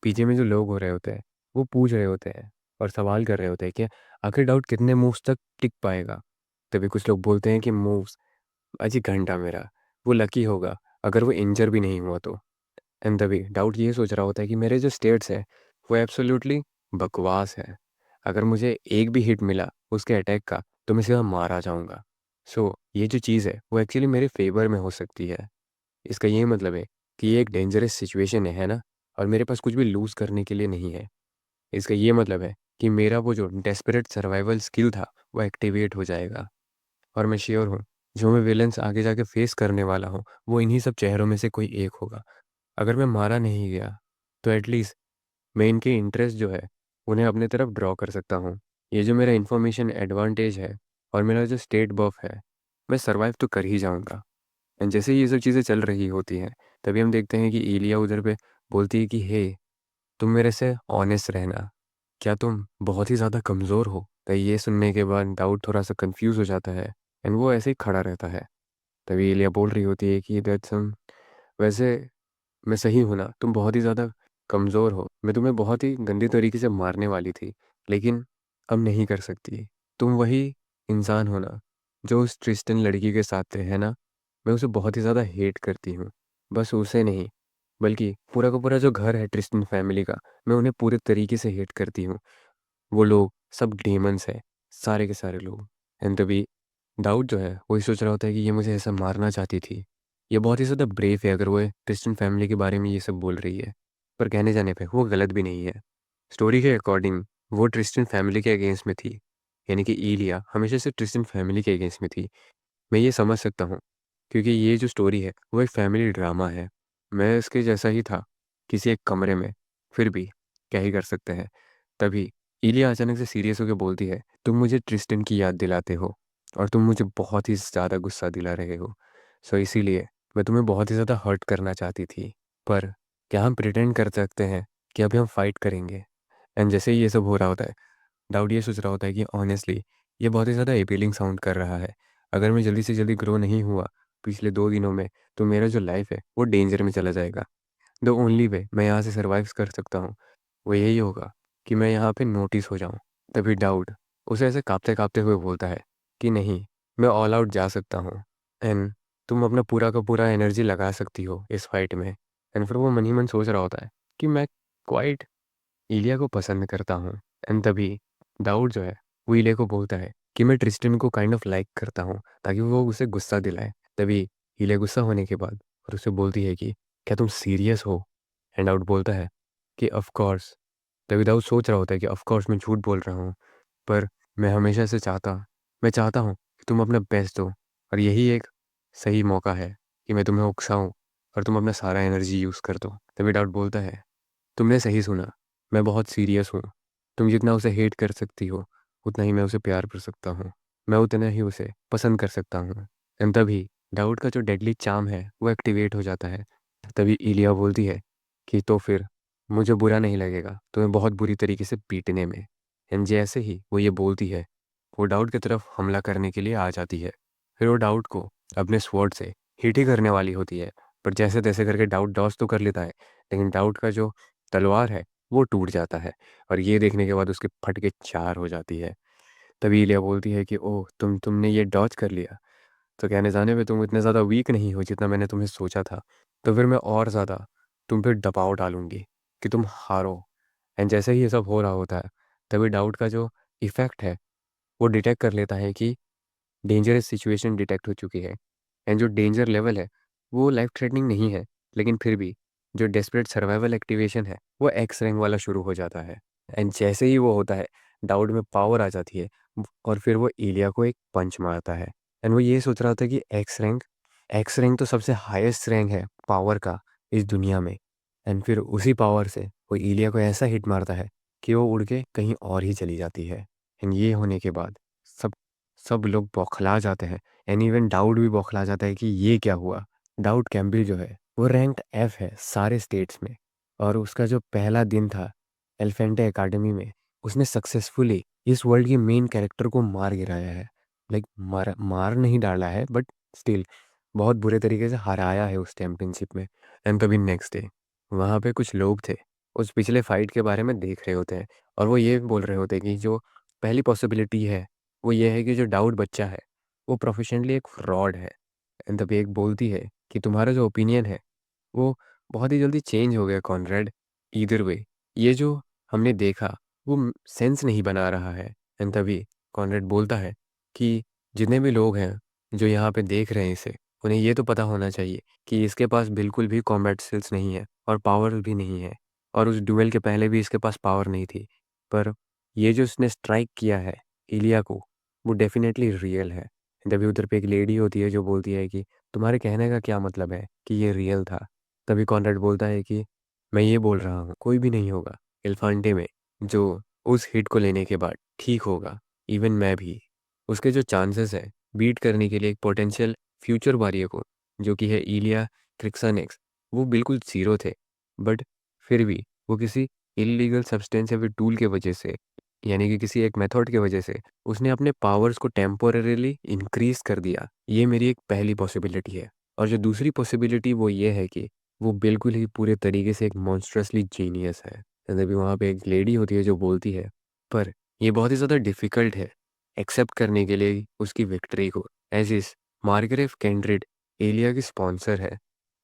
पीछे में जो लोग हो रहे होते हैं वो पूछ रहे होते हैं और सवाल कर रहे होते हैं कि आखिर डाउट कितने मूव्स तक टिक पाएगा। तभी कुछ लोग बोलते हैं कि मूव्स अजी घंटा मेरा, वो लकी होगा अगर वो इंजर भी नहीं हुआ तो। एंड तभी डाउट ये सोच रहा होता है कि मेरे जो स्टेट्स है वो एब्सोल्युटली बकवास है। अगर मुझे एक भी हिट मिला उसके अटैक का तो मैं सीधा मारा जाऊंगा। सो ये जो चीज़ है वो एक्चुअली मेरे फेवर में हो सकती है। इसका ये मतलब है कि ये एक डेंजरस सिचुएशन है ना, और मेरे पास कुछ भी लूज़ करने के लिए नहीं है। इसका ये मतलब है कि मेरा वो जो डेस्परेट सर्वाइवल स्किल था वो एक्टिवेट हो जाएगा, और मैं श्योर हूँ जो मैं विलेंस आगे जाके फेस करने वाला हूँ वो इन्हीं सब चेहरों में से कोई एक होगा। अगर मैं मारा नहीं गया तो एटलीस्ट मैं इनके इंटरेस्ट जो है उन्हें अपने तरफ ड्रॉ कर सकता हूँ। ये जो मेरा इंफॉर्मेशन एडवांटेज है और मेरा जो स्टेट बफ है, मैं सर्वाइव तो कर ही जाऊँगा। एंड जैसे ही ये सब चीज़ें चल रही होती हैं तभी हम देखते हैं कि एलिया उधर पे बोलती है कि हे, तुम मेरे से ऑनेस्ट रहना, क्या तुम बहुत ही ज़्यादा कमज़ोर हो। तो ये सुनने के बाद डाउट थोड़ा सा कंफ्यूज हो जाता है, एंड वो ऐसे ही खड़ा रहता है। तभी एलिया बोल रही होती है कि दैट्स वैसे मैं सही हूं ना, तुम बहुत ही ज़्यादा कमज़ोर हो, मैं तुम्हें बहुत ही गंदी तरीके से मारने वाली थी, लेकिन अब नहीं कर सकती। तुम वही इंसान हो ना जो उस ट्रिस्टन लड़की के साथ थे, है ना। मैं उसे बहुत ही ज़्यादा हेट करती हूँ। बस उसे नहीं, बल्कि पूरा का पूरा जो घर है ट्रिस्टन फैमिली का, मैं उन्हें पूरे तरीके से हेट करती हूँ। वो लोग सब डेमंस है, सारे के सारे लोग। एंड तभी दाऊद जो है वही सोच रहा होता है कि ये मुझे ऐसा मारना चाहती थी। ये बहुत ही ज़्यादा ब्रेव है अगर वो क्रिश्चियन फैमिली के बारे में ये सब बोल रही है, पर कहने जाने पे वो गलत भी नहीं है। स्टोरी के अकॉर्डिंग वो ट्रिस्टन फैमिली के अगेंस्ट में थी, यानी कि इलिया हमेशा से ट्रिस्टन फैमिली के अगेंस्ट में थी। मैं ये समझ सकता हूँ, क्योंकि ये जो स्टोरी है वो एक फैमिली ड्रामा है। मैं इसके जैसा ही था, किसी एक कमरे में, फिर भी क्या ही कर सकते हैं। तभी इलिया अचानक से सीरियस होकर बोलती है, तुम मुझे ट्रिस्टन की याद दिलाते हो और तुम मुझे बहुत ही ज़्यादा गुस्सा दिला रहे हो। सो इसीलिए मैं तुम्हें बहुत ही ज़्यादा हर्ट करना चाहती थी, पर क्या हम प्रिटेंड कर सकते हैं कि अभी हम फाइट करेंगे? एंड जैसे ही ये सब हो रहा होता है, डाउड ये सोच रहा होता है कि ऑनेस्टली ये बहुत ही ज़्यादा अपीलिंग साउंड कर रहा है। अगर मैं जल्दी से जल्दी ग्रो नहीं हुआ पिछले 2 दिनों में, तो मेरा जो लाइफ है वो डेंजर में चला जाएगा। द ओनली वे मैं यहाँ से सर्वाइव कर सकता हूँ वो यही होगा कि मैं यहाँ पे नोटिस हो जाऊँ। तभी डाउड उसे ऐसे काँपते काँपते हुए बोलता है कि नहीं, मैं ऑल आउट जा सकता हूँ, एंड तुम अपना पूरा का पूरा एनर्जी लगा सकती हो इस फाइट में। एंड फिर वो मन ही मन सोच रहा होता है कि मैं क्वाइट इलिया को पसंद करता हूँ। एंड तभी दाऊद जो है वो इलिया को बोलता है कि मैं ट्रिस्टन को काइंड ऑफ लाइक करता हूँ, ताकि वो उसे गुस्सा दिलाए। तभी इलिया गुस्सा होने के बाद और उसे बोलती है कि क्या तुम सीरियस हो? एंड दाऊद बोलता है कि ऑफ कोर्स। तभी दाऊद सोच रहा होता है कि ऑफ कोर्स मैं झूठ बोल रहा हूँ, पर मैं हमेशा से मैं चाहता हूँ कि तुम अपना बेस्ट दो, और यही एक सही मौका है कि मैं तुम्हें उकसाऊं और तुम अपना सारा एनर्जी यूज़ कर दो। तभी डाउट बोलता है, तुमने सही सुना, मैं बहुत सीरियस हूँ। तुम जितना उसे हेट कर सकती हो, उतना ही मैं उसे प्यार कर सकता हूँ। मैं उतना ही उसे पसंद कर सकता हूँ। एंड तभी डाउड का जो डेडली चार्म है वो एक्टिवेट हो जाता है। तभी इलिया बोलती है कि तो फिर मुझे बुरा नहीं लगेगा तुम्हें बहुत बुरी तरीके से पीटने में। एंड जैसे ही वो ये बोलती है, वो डाउड की तरफ हमला करने के लिए आ जाती है। फिर वो डाउड को अपने स्वॉर्ड से हिट ही करने वाली होती है, पर जैसे तैसे करके डाउड डॉज तो कर लेता है, लेकिन डाउड का जो तलवार है वो टूट जाता है, और ये देखने के बाद उसके फट के 4 हो जाती है। तभी इलिया बोलती है कि ओह, तुमने ये डॉज कर लिया, तो कहने जाने पे तुम इतने ज़्यादा वीक नहीं हो जितना मैंने तुम्हें सोचा था। तो फिर मैं और ज़्यादा तुम पे दबाव डालूंगी कि तुम हारो। एंड जैसे ही ये सब हो रहा होता है, तभी डाउट का जो इफेक्ट है वो डिटेक्ट कर लेता है कि डेंजरस सिचुएशन डिटेक्ट हो चुकी है। एंड जो डेंजर लेवल है वो लाइफ थ्रेटनिंग नहीं है, लेकिन फिर भी जो डेस्परेट सर्वाइवल एक्टिवेशन है वो एक्स रैंक वाला शुरू हो जाता है। एंड जैसे ही वो होता है, डाउड में पावर आ जाती है, और फिर वो एलिया को एक पंच मारता है। एंड वो ये सोच रहा था कि एक्स रैंक तो सबसे हाईएस्ट रैंक है पावर का इस दुनिया में। एंड फिर उसी पावर से वो एलिया को ऐसा हिट मारता है कि वो उड़ के कहीं और ही चली जाती है। एंड ये होने के बाद सब सब लोग बौखला जाते हैं। एंड इवन डाउड भी बौखला जाता है कि ये क्या हुआ। डाउड कैम्पबेल जो है वो रैंक्ड एफ है सारे स्टेट्स में, और उसका जो पहला दिन था एलिफेंटे एकेडमी में, उसने सक्सेसफुली इस वर्ल्ड के मेन कैरेक्टर को मार गिराया है। लाइक मार मार नहीं डाला है, बट स्टिल बहुत बुरे तरीके से हराया है उस चैंपियनशिप में। एंड तभी नेक्स्ट डे वहाँ पे कुछ लोग थे, उस पिछले फाइट के बारे में देख रहे होते हैं, और वो ये बोल रहे होते हैं कि जो पहली पॉसिबिलिटी है वो ये है कि जो डाउट बच्चा है वो प्रोफेशनली एक फ्रॉड है। एंड तभी एक बोलती है कि तुम्हारा जो ओपिनियन है वो बहुत ही जल्दी चेंज हो गया कॉनरेड। ईदर वे ये जो हमने देखा वो सेंस नहीं बना रहा है। एंड तभी कॉनरेड बोलता है कि जितने भी लोग हैं जो यहाँ पे देख रहे हैं इसे, उन्हें ये तो पता होना चाहिए कि इसके पास बिल्कुल भी कॉम्बैट स्किल्स नहीं है और पावर भी नहीं है, और उस डुएल के पहले भी इसके पास पावर नहीं थी। पर ये जो इसने स्ट्राइक किया है इलिया को, वो डेफिनेटली रियल है। तभी उधर पे एक लेडी होती है जो बोलती है कि तुम्हारे कहने का क्या मतलब है कि ये रियल था? तभी कॉनरेड बोलता है कि मैं ये बोल रहा हूँ कोई भी नहीं होगा एल्फांटे में जो उस हिट को लेने के बाद ठीक होगा। इवन मैं भी उसके जो चांसेस है बीट करने के लिए एक पोटेंशियल फ्यूचर वॉरियर को, जो कि है इलिया क्रिक्सानेक्स, वो बिल्कुल ज़ीरो थे। बट फिर भी वो किसी इलीगल सब्सटेंस या फिर टूल के वजह से, यानी कि किसी एक मेथड की वजह से, उसने अपने पावर्स को टेम्पोरेरीली इंक्रीज कर दिया। ये मेरी एक पहली पॉसिबिलिटी है। और जो दूसरी पॉसिबिलिटी वो ये है कि वो बिल्कुल ही पूरे तरीके से एक मॉन्स्ट्रसली जीनियस है। अभी वहाँ पे एक लेडी होती है जो बोलती है, पर ये बहुत ही ज़्यादा डिफ़िकल्ट है एक्सेप्ट करने के लिए उसकी विक्ट्री को, एज इस मार्गरेट कैंड्रिड एलिया की स्पॉन्सर है,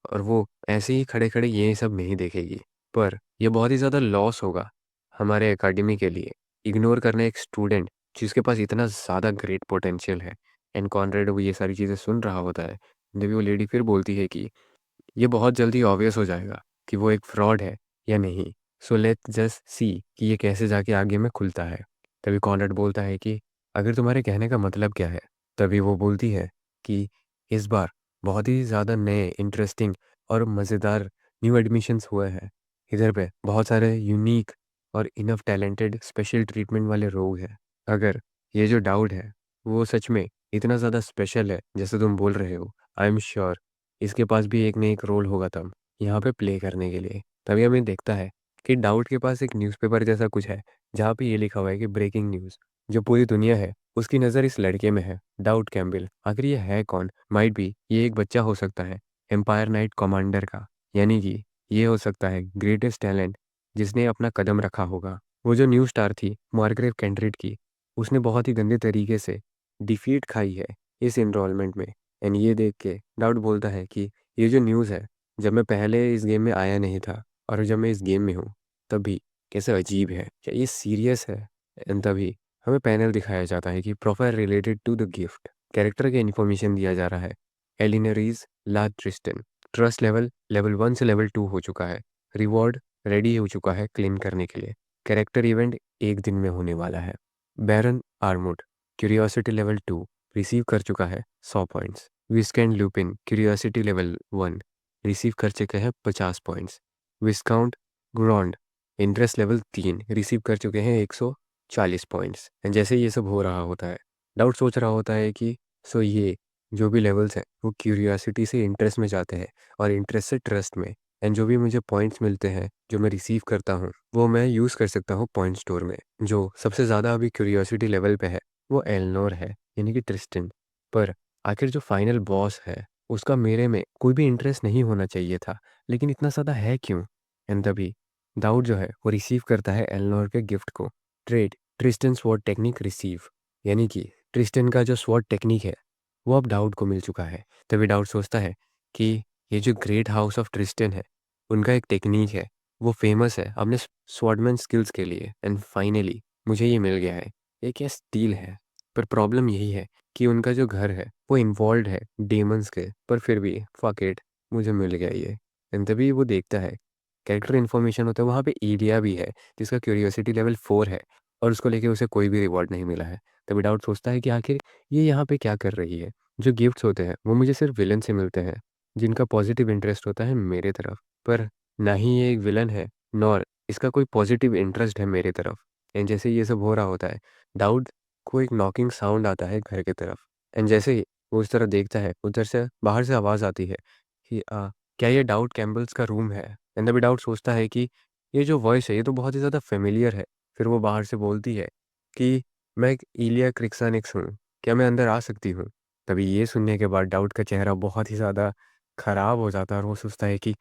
और वो ऐसे ही खड़े खड़े ये सब नहीं देखेगी। पर यह बहुत ही ज़्यादा लॉस होगा हमारे एकेडमी के लिए, इग्नोर करना एक स्टूडेंट जिसके पास इतना ज़्यादा ग्रेट पोटेंशियल है। एंड कॉनरेड वो ये सारी चीज़ें सुन रहा होता है, जब वो लेडी फिर बोलती है कि ये बहुत जल्दी ऑब्वियस हो जाएगा कि वो एक फ्रॉड है या नहीं। सो लेट्स जस्ट सी कि ये कैसे जाके आगे में खुलता है। तभी कॉनरेड बोलता है कि अगर तुम्हारे कहने का मतलब क्या है। तभी वो बोलती है कि इस बार बहुत ही ज़्यादा नए इंटरेस्टिंग और मज़ेदार न्यू एडमिशन्स हुए हैं। इधर पे बहुत सारे यूनिक और इनफ टैलेंटेड स्पेशल ट्रीटमेंट वाले लोग हैं। अगर ये जो डाउट है वो सच में इतना ज़्यादा स्पेशल है जैसे तुम बोल रहे हो, आई एम श्योर इसके पास भी एक न एक रोल होगा तब यहाँ पे प्ले करने के लिए। तभी हमें देखता है कि डाउट के पास एक न्यूज़पेपर जैसा कुछ है जहाँ पे ये लिखा हुआ है कि ब्रेकिंग न्यूज़। जो पूरी दुनिया है उसकी नज़र इस लड़के में है, डाउट कैम्पबेल। आखिर ये है कौन? माइट भी ये एक बच्चा हो सकता है एम्पायर नाइट कमांडर का, यानी कि ये हो सकता है ग्रेटेस्ट टैलेंट जिसने अपना कदम रखा होगा। वो जो न्यू स्टार थी मार्गरेट कैंड्रिड की, उसने बहुत ही गंदे तरीके से डिफीट खाई है इस इनरोलमेंट में। एंड ये देख के डाउट बोलता है कि ये जो न्यूज़ है, जब मैं पहले इस गेम में आया नहीं था और जब मैं इस गेम में हूँ तब भी कैसे अजीब है, क्या ये सीरियस है? एंड तभी हमें पैनल दिखाया जाता है कि profile related to the gift character के इन्फॉर्मेशन दिया जा रहा है। एलिनरीज ला ट्रिस्टन, ट्रस्ट लेवल लेवल 1 से लेवल 2 हो चुका है। रिवॉर्ड रेडी हो चुका है क्लेम करने के लिए। कैरेक्टर इवेंट एक दिन में होने वाला है। बैरन आर्मुड क्यूरियोसिटी लेवल 2 रिसीव कर चुका है 100 points. Viscount Lupin curiosity level 1 receive कर चुके हैं 50 पॉइंट्स। विस्काउंट ग्रॉन्ड इंटरेस्ट लेवल 3 रिसीव कर चुके हैं 140 पॉइंट्स। एंड जैसे ये सब हो रहा होता है डाउट सोच रहा होता है कि सो ये जो भी लेवल्स हैं वो क्यूरियोसिटी से इंटरेस्ट में जाते हैं और इंटरेस्ट से ट्रस्ट में। एंड जो भी मुझे पॉइंट्स मिलते हैं जो मैं रिसीव करता हूँ वो मैं यूज़ कर सकता हूँ पॉइंट स्टोर में। जो सबसे ज़्यादा अभी क्यूरियोसिटी लेवल पे है वो एलनोर है, यानी कि ट्रिस्टन। पर आखिर जो फाइनल बॉस है उसका मेरे में कोई भी इंटरेस्ट नहीं होना चाहिए था, लेकिन इतना ज़्यादा है क्यों? एंड तभी दाऊद जो है वो रिसीव करता है एलनोर के गिफ्ट को। Trade Tristan sword technique receive, यानी कि ट्रिस्टन का जो स्वॉर्ड टेक्निक है वो अब दाऊद को मिल चुका है। तभी दाऊद सोचता है कि ये जो ग्रेट हाउस ऑफ ट्रिस्टन है उनका एक टेक्निक है, वो फेमस है अपने स्वॉर्डमैन स्किल्स के लिए। एंड फाइनली मुझे ये मिल गया है। ये क्या स्टील है, पर प्रॉब्लम यही है कि उनका जो घर है वो इन्वॉल्व है डेमंस के, पर फिर भी फक इट, मुझे मिल गया ये। एंड तभी वो देखता है कैरेक्टर इन्फॉर्मेशन होता है, वहाँ पे एरिया भी है जिसका क्यूरियोसिटी लेवल 4 है और उसको लेके उसे कोई भी रिवॉर्ड नहीं मिला है। तभी डाउट सोचता है कि आखिर ये यहाँ पे क्या कर रही है। जो गिफ्ट्स होते हैं वो मुझे सिर्फ विलन से मिलते हैं जिनका पॉजिटिव इंटरेस्ट होता है मेरे तरफ, पर ना ही ये एक विलन है नॉर इसका कोई पॉजिटिव इंटरेस्ट है मेरे तरफ। एंड जैसे ये सब हो रहा होता है डाउट को एक नॉकिंग साउंड आता है घर की तरफ। एंड जैसे ही वो उस तरफ देखता है उधर से बाहर से आवाज़ आती है कि क्या ये डाउट कैम्बल्स का रूम है? एंड तभी डाउट सोचता है कि ये जो वॉइस है ये तो बहुत ही ज़्यादा फेमिलियर है। फिर वो बाहर से बोलती है कि मैं एक इलिया क्रिक्सानिक्स हूँ, क्या मैं अंदर आ सकती हूँ? तभी ये सुनने के बाद डाउट का चेहरा बहुत ही ज़्यादा खराब हो जाता है और वो सोचता है कि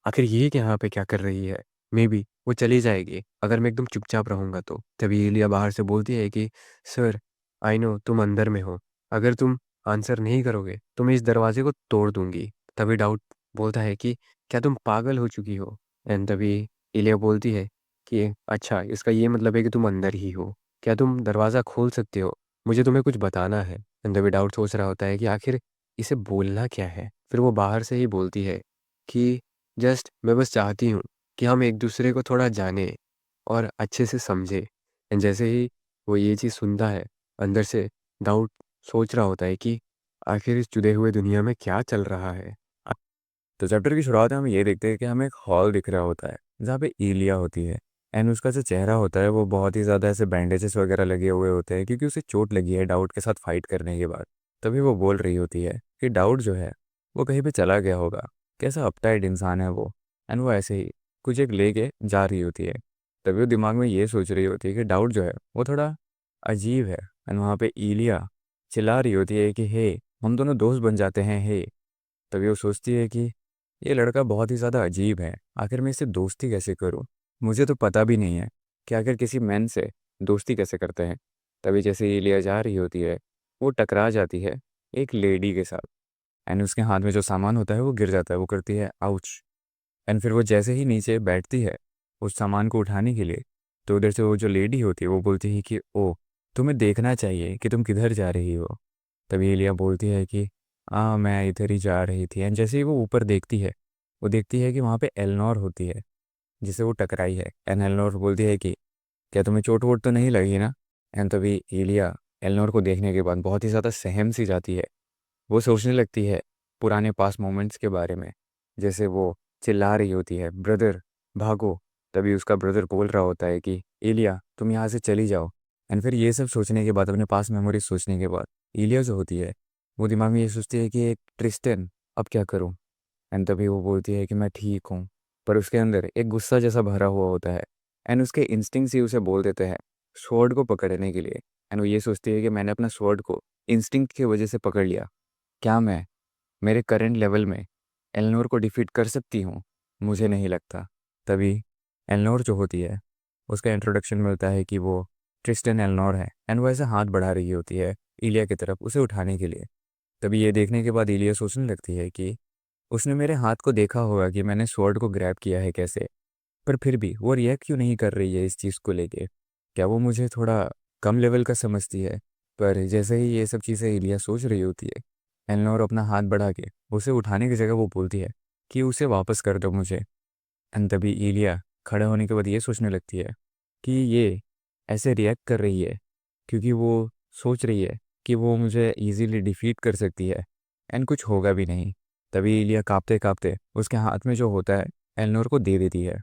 आखिर ये यहाँ पे क्या कर रही है? मे बी वो चली जाएगी अगर मैं एकदम चुपचाप रहूँगा तो। तभी इलिया बाहर से बोलती है कि सर, आई नो तुम अंदर में हो, अगर तुम आंसर नहीं करोगे तो मैं इस दरवाजे को तोड़ दूंगी। तभी डाउट बोलता है कि क्या तुम पागल हो चुकी हो? एंड तभी इलिया बोलती है कि अच्छा, इसका ये मतलब है कि तुम अंदर ही हो, क्या तुम दरवाज़ा खोल सकते हो? मुझे तुम्हें कुछ बताना है। एंड तभी डाउट सोच रहा होता है कि आखिर इसे बोलना क्या है। फिर वो बाहर से ही बोलती है कि जस्ट मैं बस चाहती हूँ कि हम एक दूसरे को थोड़ा जाने और अच्छे से समझे। एंड जैसे ही वो ये चीज़ सुनता है अंदर से डाउट सोच रहा होता है कि आखिर इस जुड़े हुए दुनिया में क्या चल रहा है। तो चैप्टर की शुरुआत में हम ये देखते हैं कि हमें एक हॉल दिख रहा होता है जहाँ पे ईलिया होती है। एंड उसका जो चेहरा होता है वो बहुत ही ज़्यादा ऐसे बैंडेजेस वगैरह लगे हुए होते हैं क्योंकि उसे चोट लगी है डाउट के साथ फाइट करने के बाद। तभी वो बोल रही होती है कि डाउट जो है वो कहीं पे चला गया होगा, कैसा अपटाइट इंसान है वो। एंड वो ऐसे ही कुछ एक लेके जा रही होती है। तभी वो दिमाग में ये सोच रही होती है कि डाउट जो है वो थोड़ा अजीब है। एंड वहाँ पे ईलिया चिल्ला रही होती है कि हे, हम दोनों दोस्त बन जाते हैं हे। तभी वो सोचती है कि ये लड़का बहुत ही ज़्यादा अजीब है, आखिर मैं इससे दोस्ती कैसे करूं? मुझे तो पता भी नहीं है कि आखिर किसी मैन से दोस्ती कैसे करते हैं। तभी जैसे ये लिया जा रही होती है वो टकरा जाती है एक लेडी के साथ। एंड उसके हाथ में जो सामान होता है वो गिर जाता है, वो करती है आउच। एंड फिर वो जैसे ही नीचे बैठती है उस सामान को उठाने के लिए, तो उधर से वो जो लेडी होती है वो बोलती है कि ओ, तुम्हें देखना चाहिए कि तुम किधर जा रही हो। तभी एलिया बोलती है कि हाँ, मैं इधर ही जा रही थी। एंड जैसे ही वो ऊपर देखती है वो देखती है कि वहाँ पे एलनोर होती है। जिसे वो टकराई है। एंड एलनोर बोलती है कि क्या तुम्हें चोट वोट तो नहीं लगी ना। एंड तभी इलिया एलनोर को देखने के बाद बहुत ही ज़्यादा सहम सी जाती है। वो सोचने लगती है पुराने पास मोमेंट्स के बारे में, जैसे वो चिल्ला रही होती है, ब्रदर भागो। तभी उसका ब्रदर बोल रहा होता है कि इलिया तुम यहाँ से चली जाओ। एंड फिर ये सब सोचने के बाद, अपने पास मेमोरीज सोचने के बाद, इलिया जो होती है वो दिमाग में ये सोचती है कि एक ट्रिस्टन, अब क्या करूँ। एंड तभी वो बोलती है कि मैं ठीक हूँ, पर उसके अंदर एक गुस्सा जैसा भरा हुआ होता है। एंड उसके इंस्टिंक्ट्स ही उसे बोल देते हैं स्वॉर्ड को पकड़ने के लिए। एंड वो ये सोचती है कि मैंने अपना स्वॉर्ड को इंस्टिंक्ट की वजह से पकड़ लिया, क्या मैं मेरे करंट लेवल में एलनोर को डिफीट कर सकती हूँ? मुझे नहीं लगता। तभी एलनोर जो होती है उसका इंट्रोडक्शन मिलता है कि वो ट्रिस्टन एलनोर है। एंड वो ऐसे हाथ बढ़ा रही होती है इलिया की तरफ उसे उठाने के लिए। तभी ये देखने के बाद इलिया सोचने लगती है कि उसने मेरे हाथ को देखा होगा कि मैंने स्वॉर्ड को ग्रैब किया है कैसे, पर फिर भी वो रिएक्ट क्यों नहीं कर रही है इस चीज़ को लेके। क्या वो मुझे थोड़ा कम लेवल का समझती है? पर जैसे ही ये सब चीज़ें इलिया सोच रही होती है, एलनोर अपना हाथ बढ़ा के उसे उठाने की जगह वो बोलती है कि उसे वापस कर दो मुझे। एंड तभी इलिया खड़े होने के बाद ये सोचने लगती है कि ये ऐसे रिएक्ट कर रही है क्योंकि वो सोच रही है कि वो मुझे इजीली डिफीट कर सकती है, एंड कुछ होगा भी नहीं। तभी इलिया कांपते कांपते उसके हाथ में जो होता है एलनोर को दे देती है।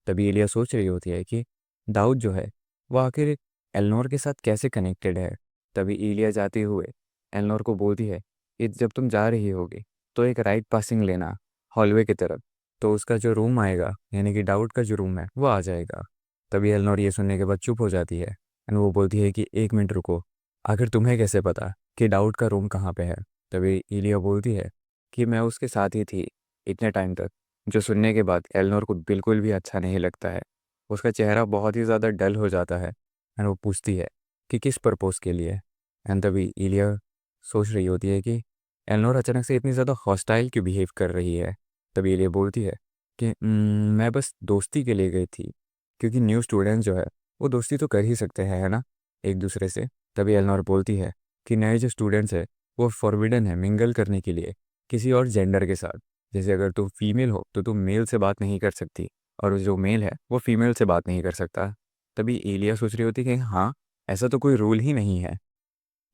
तभी इलिया सोच रही होती है कि दाऊद जो है वो आखिर एलनोर के साथ कैसे कनेक्टेड है। तभी इलिया जाते हुए एलनोर को बोलती है कि जब तुम जा रही होगी तो एक राइट पासिंग लेना हॉलवे की तरफ, तो उसका जो रूम आएगा यानी कि दाऊद का जो रूम है वो आ जाएगा। तभी एलनोर ये सुनने के बाद चुप हो जाती है। एंड वो बोलती है कि एक मिनट रुको, आखिर तुम्हें कैसे पता कि दाऊद का रूम कहाँ पे है? तभी इलिया बोलती है कि मैं उसके साथ ही थी इतने टाइम तक। जो सुनने के बाद एलनोर को बिल्कुल भी अच्छा नहीं लगता है। उसका चेहरा बहुत ही ज़्यादा डल हो जाता है। एंड वो पूछती है कि किस पर्पज़ के लिए। एंड तभी इलिया सोच रही होती है कि एलनोर अचानक से इतनी ज़्यादा हॉस्टाइल क्यों बिहेव कर रही है। तभी इलिया बोलती है कि मैं बस दोस्ती के लिए गई थी, क्योंकि न्यू स्टूडेंट जो है वो दोस्ती तो कर ही सकते हैं, है ना, एक दूसरे से। तभी एलनोर बोलती है कि नए जो स्टूडेंट्स है वो फॉरबिडन है मिंगल करने के लिए किसी और जेंडर के साथ। जैसे अगर तुम फीमेल हो तो तुम मेल से बात नहीं कर सकती, और जो मेल है वो फीमेल से बात नहीं कर सकता। तभी एलिया सोच रही होती कि हाँ, ऐसा तो कोई रूल ही नहीं है।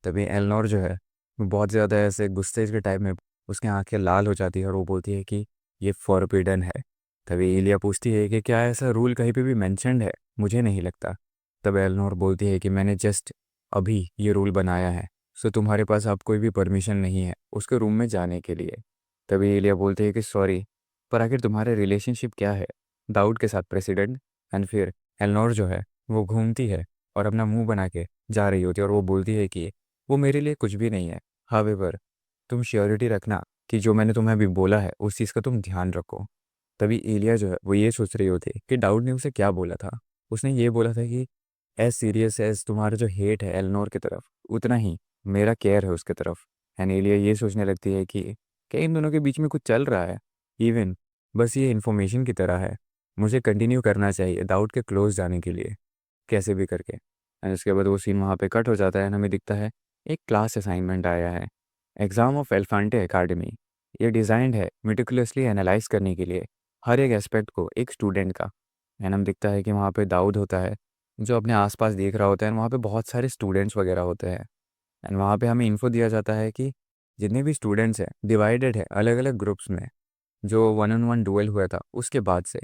तभी एलनोर जो है वो बहुत ज़्यादा ऐसे गुस्से के टाइप में उसकी आंखें लाल हो जाती है और वो बोलती है कि ये फॉरबिडन है। तभी एलिया पूछती है कि क्या ऐसा रूल कहीं पे भी मेंशन्ड है? मुझे नहीं लगता। तब एलनोर बोलती है कि मैंने जस्ट अभी ये रूल बनाया है, सो तुम्हारे पास अब कोई भी परमिशन नहीं है उसके रूम में जाने के लिए। तभी एलिया बोलती है कि सॉरी, पर आखिर तुम्हारे रिलेशनशिप क्या है दाऊद के साथ, प्रेसिडेंट? एंड फिर एलनोर जो है वो घूमती है और अपना मुंह बना के जा रही होती है, और वो बोलती है कि वो मेरे लिए कुछ भी नहीं है। हावेवर तुम श्योरिटी रखना कि जो मैंने तुम्हें अभी बोला है उस चीज़ का तुम ध्यान रखो। तभी एलिया जो है वो ये सोच रही होती है कि दाऊद ने उसे क्या बोला था। उसने ये बोला था कि एज सीरियस एज तुम्हारा जो हेट है एलनोर की तरफ, उतना ही मेरा केयर है उसके तरफ। एंड एलिया ये सोचने लगती है कि क्या इन दोनों के बीच में कुछ चल रहा है, इवन बस ये इन्फॉर्मेशन की तरह है। मुझे कंटिन्यू करना चाहिए दाऊद के क्लोज जाने के लिए, कैसे भी करके। एंड उसके बाद वो सीन वहाँ पे कट हो जाता है। हमें दिखता है एक क्लास असाइनमेंट आया है, एग्ज़ाम ऑफ एल्फांटे एकेडमी। ये डिज़ाइंड है मेटिकुलसली एनालाइज करने के लिए हर एक एस्पेक्ट को एक स्टूडेंट का। एंड हम दिखता है कि वहाँ पे दाऊद होता है जो अपने आसपास देख रहा होता है, वहाँ पे बहुत सारे स्टूडेंट्स वगैरह होते हैं। एंड वहाँ पे हमें इन्फो दिया जाता है कि जितने भी स्टूडेंट्स हैं डिवाइडेड है अलग अलग ग्रुप्स में, जो वन ऑन वन डुएल हुआ था उसके बाद से,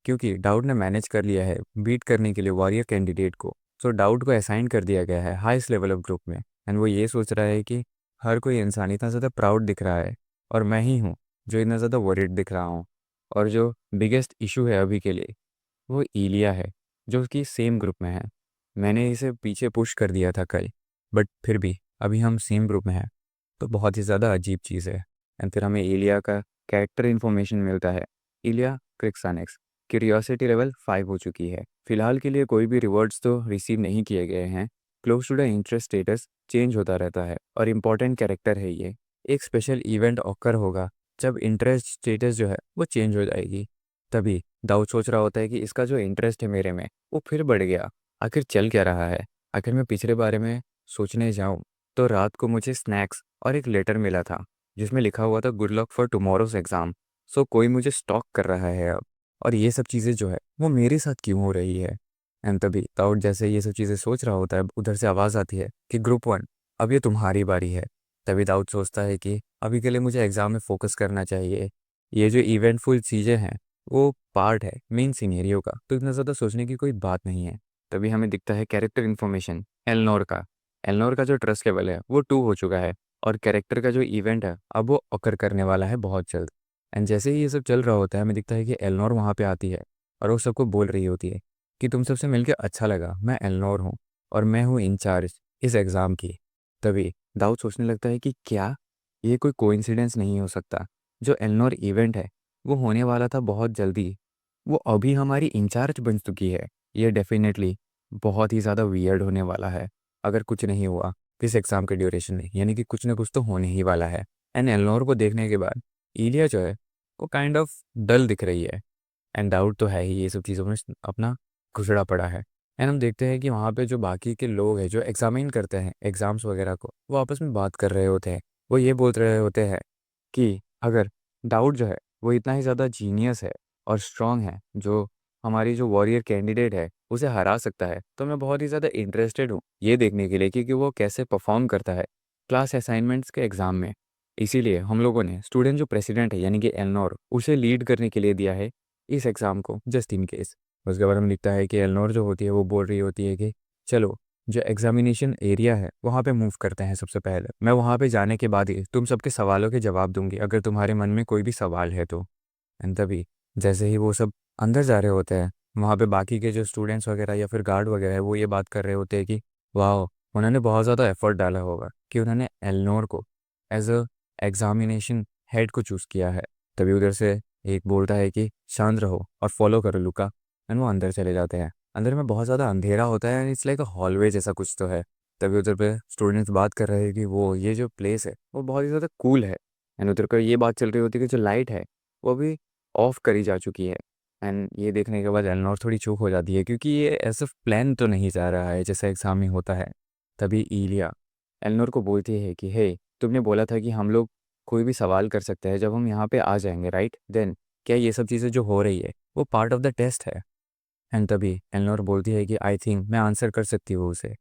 क्योंकि डाउट ने मैनेज कर लिया है बीट करने के लिए वॉरियर कैंडिडेट को। सो डाउट को असाइन कर दिया गया है हाईएस्ट लेवल ऑफ ग्रुप में। एंड वो ये सोच रहा है कि हर कोई इंसान इतना ज़्यादा प्राउड दिख रहा है और मैं ही हूँ जो इतना ज़्यादा वरीड दिख रहा हूँ। और जो बिगेस्ट इशू है अभी के लिए वो इलिया है जो उसकी सेम ग्रुप में है। मैंने इसे पीछे पुश कर दिया था कल, बट फिर भी अभी हम सेम ग्रुप में हैं, तो बहुत ही ज़्यादा अजीब चीज़ है। एंड फिर हमें इलिया का कैरेक्टर इन्फॉर्मेशन मिलता है। इलिया क्रिक्सानेक्स क्यूरियोसिटी लेवल 5 हो चुकी है। फिलहाल के लिए कोई भी रिवॉर्ड्स तो रिसीव नहीं किए गए हैं। Close to the interest status change होता रहता है और इम्पॉर्टेंट कैरेक्टर है ये। एक स्पेशल इवेंट ऑकर होगा जब इंटरेस्ट स्टेटस जो है वो चेंज हो जाएगी। तभी दाऊद सोच रहा होता है कि इसका जो इंटरेस्ट है मेरे में वो फिर बढ़ गया। आखिर चल क्या रहा है? आखिर मैं पिछले बारे में सोचने जाऊं तो रात को मुझे स्नैक्स और एक लेटर मिला था जिसमें लिखा हुआ था good luck for tomorrow's exam. So कोई मुझे स्टॉक कर रहा है अब, और ये सब चीज़ें जो है वो मेरे साथ क्यों हो रही है। एंड तभी दाऊद जैसे ये सब चीज़ें सोच रहा होता है, उधर से आवाज़ आती है कि ग्रुप वन, अब ये तुम्हारी बारी है। तभी दाऊद सोचता है कि अभी के लिए मुझे एग्ज़ाम में फोकस करना चाहिए। ये जो इवेंटफुल चीज़ें हैं वो पार्ट है मेन सीनेरियो का, तो इतना ज़्यादा सोचने की कोई बात नहीं है। तभी हमें दिखता है कैरेक्टर इन्फॉर्मेशन एलनोर का। एलनोर का जो ट्रस्ट लेवल है वो 2 हो चुका है, और कैरेक्टर का जो इवेंट है अब वो ऑकर करने वाला है बहुत जल्द। एंड जैसे ही ये सब चल रहा होता है हमें दिखता है कि एलनोर वहाँ पे आती है और वो सबको बोल रही होती है कि तुम सबसे मिलकर अच्छा लगा, मैं एलनोर हूँ और मैं हूँ इंचार्ज इस एग्ज़ाम की। तभी दाऊद सोचने लगता है कि क्या ये कोई कोइंसिडेंस नहीं हो सकता, जो एलनोर इवेंट है वो होने वाला था बहुत जल्दी, वो अभी हमारी इंचार्ज बन चुकी है। ये डेफिनेटली बहुत ही ज़्यादा वियर्ड होने वाला है अगर कुछ नहीं हुआ इस एग्ज़ाम के ड्यूरेशन में, यानी कि कुछ ना कुछ तो होने ही वाला है। एंड एलनोर को देखने के बाद इलिया जो है वो काइंड ऑफ डल दिख रही है। एंड डाउट तो है ही, ये सब चीज़ों में अपना घुसड़ा पड़ा है। एंड हम देखते हैं कि वहाँ पे जो बाकी के लोग हैं जो एग्जामिन करते हैं एग्ज़ाम्स वगैरह को, वो आपस में बात कर रहे होते हैं। वो ये बोल रहे होते हैं कि अगर डाउट जो है वो इतना ही ज़्यादा जीनियस है और स्ट्रांग है, जो हमारी जो वॉरियर कैंडिडेट है उसे हरा सकता है, तो मैं बहुत ही ज़्यादा इंटरेस्टेड हूँ ये देखने के लिए कि वो कैसे परफॉर्म करता है क्लास असाइनमेंट्स के एग्ज़ाम में। इसीलिए हम लोगों ने स्टूडेंट जो प्रेसिडेंट है यानी कि एलनोर, उसे लीड करने के लिए दिया है इस एग्ज़ाम को, जस्ट इन केस। उसके बाद हम लिखता है कि एलनोर जो होती है वो बोल रही होती है कि चलो जो एग्जामिनेशन एरिया है वहाँ पे मूव करते हैं सबसे पहले। मैं वहाँ पे जाने के बाद ही तुम सबके सवालों के जवाब दूंगी अगर तुम्हारे मन में कोई भी सवाल है तो। एंड तभी जैसे ही वो सब अंदर जा रहे होते हैं, वहाँ पे बाकी के जो स्टूडेंट्स वगैरह या फिर गार्ड वगैरह है वो ये बात कर रहे होते हैं कि वाह, उन्होंने बहुत ज़्यादा एफर्ट डाला होगा कि उन्होंने एलनोर को एज अ एग्जामिनेशन हेड को चूज़ किया है। तभी उधर से एक बोलता है कि शांत रहो और फॉलो करो लुका। एंड वो अंदर चले जाते हैं। अंदर में बहुत ज़्यादा अंधेरा होता है and it's like a hallway जैसा कुछ तो है। तभी उधर पे स्टूडेंट्स बात कर रहे हैं कि वो ये जो प्लेस है वो बहुत ही ज़्यादा कूल है। एंड उधर पर ये बात चल रही होती है कि जो लाइट है वो भी ऑफ करी जा चुकी है। एंड ये देखने के बाद एलनोर थोड़ी चूक हो जाती है क्योंकि ये ऐसा प्लान तो नहीं जा रहा है जैसा एग्जाम में होता है। तभी इलिया एलनोर को बोलती है कि हे, तुमने बोला था कि हम लोग कोई भी सवाल कर सकते हैं जब हम यहाँ पे आ जाएंगे, राइट? देन क्या ये सब चीज़ें जो हो रही है वो पार्ट ऑफ द टेस्ट है? एंड तभी एलनोर बोलती है कि आई थिंक मैं आंसर कर सकती हूँ उसे।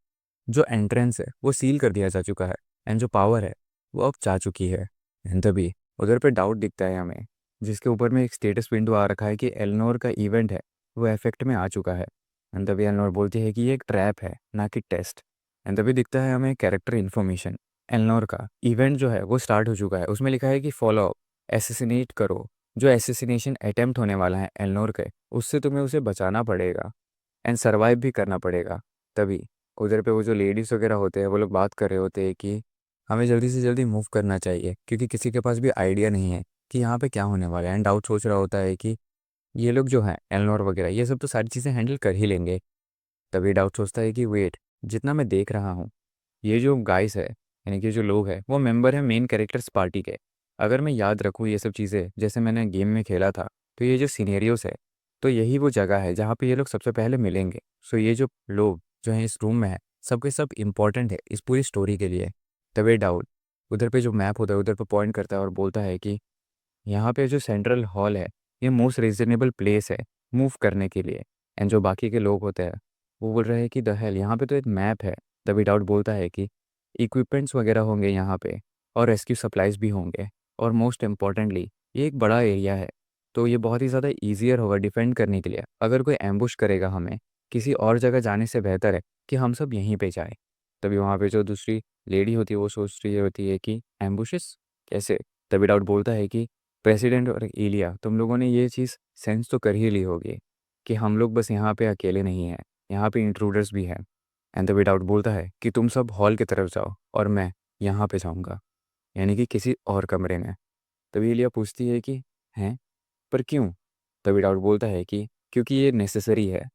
जो एंट्रेंस है वो सील कर दिया जा चुका है एंड जो पावर है वो अब जा चुकी है। एंड तभी उधर पे डाउट दिखता है हमें, जिसके ऊपर में एक स्टेटस विंडो आ रखा है कि एलनोर का इवेंट है वो इफेक्ट में आ चुका है। एंड तभी एलनोर बोलती है कि ये एक ट्रैप है ना कि टेस्ट। एंड तभी दिखता है हमें कैरेक्टर इन्फॉर्मेशन। एलनोर का इवेंट जो है वो स्टार्ट हो चुका है, उसमें लिखा है कि फॉलो अप, एसेसिनेट करो। जो एसेसिनेशन अटेम्प्ट होने वाला है एलनोर के, उससे तुम्हें उसे बचाना पड़ेगा एंड सर्वाइव भी करना पड़ेगा। तभी उधर पे वो जो लेडीज़ वगैरह होते हैं वो लोग बात कर रहे होते हैं कि हमें जल्दी से जल्दी मूव करना चाहिए क्योंकि किसी के पास भी आइडिया नहीं है कि यहाँ पे क्या होने वाला है। एंड डाउट सोच रहा होता है कि ये लोग जो हैं एलनोर वगैरह ये सब तो सारी चीज़ें हैंडल कर ही लेंगे। तभी डाउट सोचता है कि वेट, जितना मैं देख रहा हूँ ये जो गाइस है यानी कि जो लोग हैं वो मेंबर हैं मेन कैरेक्टर्स पार्टी के। अगर मैं याद रखूँ ये सब चीज़ें जैसे मैंने गेम में खेला था, तो ये जो सीनेरियोस है तो यही वो जगह है जहाँ पे ये लोग सबसे पहले मिलेंगे। सो ये जो लोग जो हैं इस रूम में है सबके सब इम्पोर्टेंट है इस पूरी स्टोरी के लिए। तभी डाउट उधर पे जो मैप होता है उधर पे पॉइंट करता है और बोलता है कि यहाँ पे जो सेंट्रल हॉल है ये मोस्ट रीजनेबल प्लेस है मूव करने के लिए। एंड जो बाकी के लोग होते हैं वो बोल रहे हैं कि द हेल, यहाँ पे तो एक मैप है। तभी डाउट बोलता है कि इक्विपमेंट्स वगैरह होंगे यहाँ पे और रेस्क्यू सप्लाइज भी होंगे, और मोस्ट इम्पॉर्टेंटली ये एक बड़ा एरिया है, तो ये बहुत ही ज़्यादा ईजियर होगा डिफेंड करने के लिए। अगर कोई एम्बुश करेगा हमें किसी और जगह जाने से बेहतर है कि हम सब यहीं पे जाए। तभी वहाँ पे जो दूसरी लेडी होती है वो सोच रही होती है कि एम्बुशेस कैसे। तभी डाउट बोलता है कि प्रेसिडेंट और इलिया, तुम लोगों ने ये चीज़ सेंस तो कर ही ली होगी कि हम लोग बस यहाँ पे अकेले नहीं हैं, यहाँ पे इंट्रूडर्स भी हैं। एंड द विद आउट बोलता है कि तुम सब हॉल की तरफ जाओ और मैं यहाँ पे जाऊँगा, यानी कि किसी और कमरे में। तभी इलिया पूछती है कि हैं, पर क्यों? तभी डाउट बोलता है कि क्योंकि ये नेसेसरी है।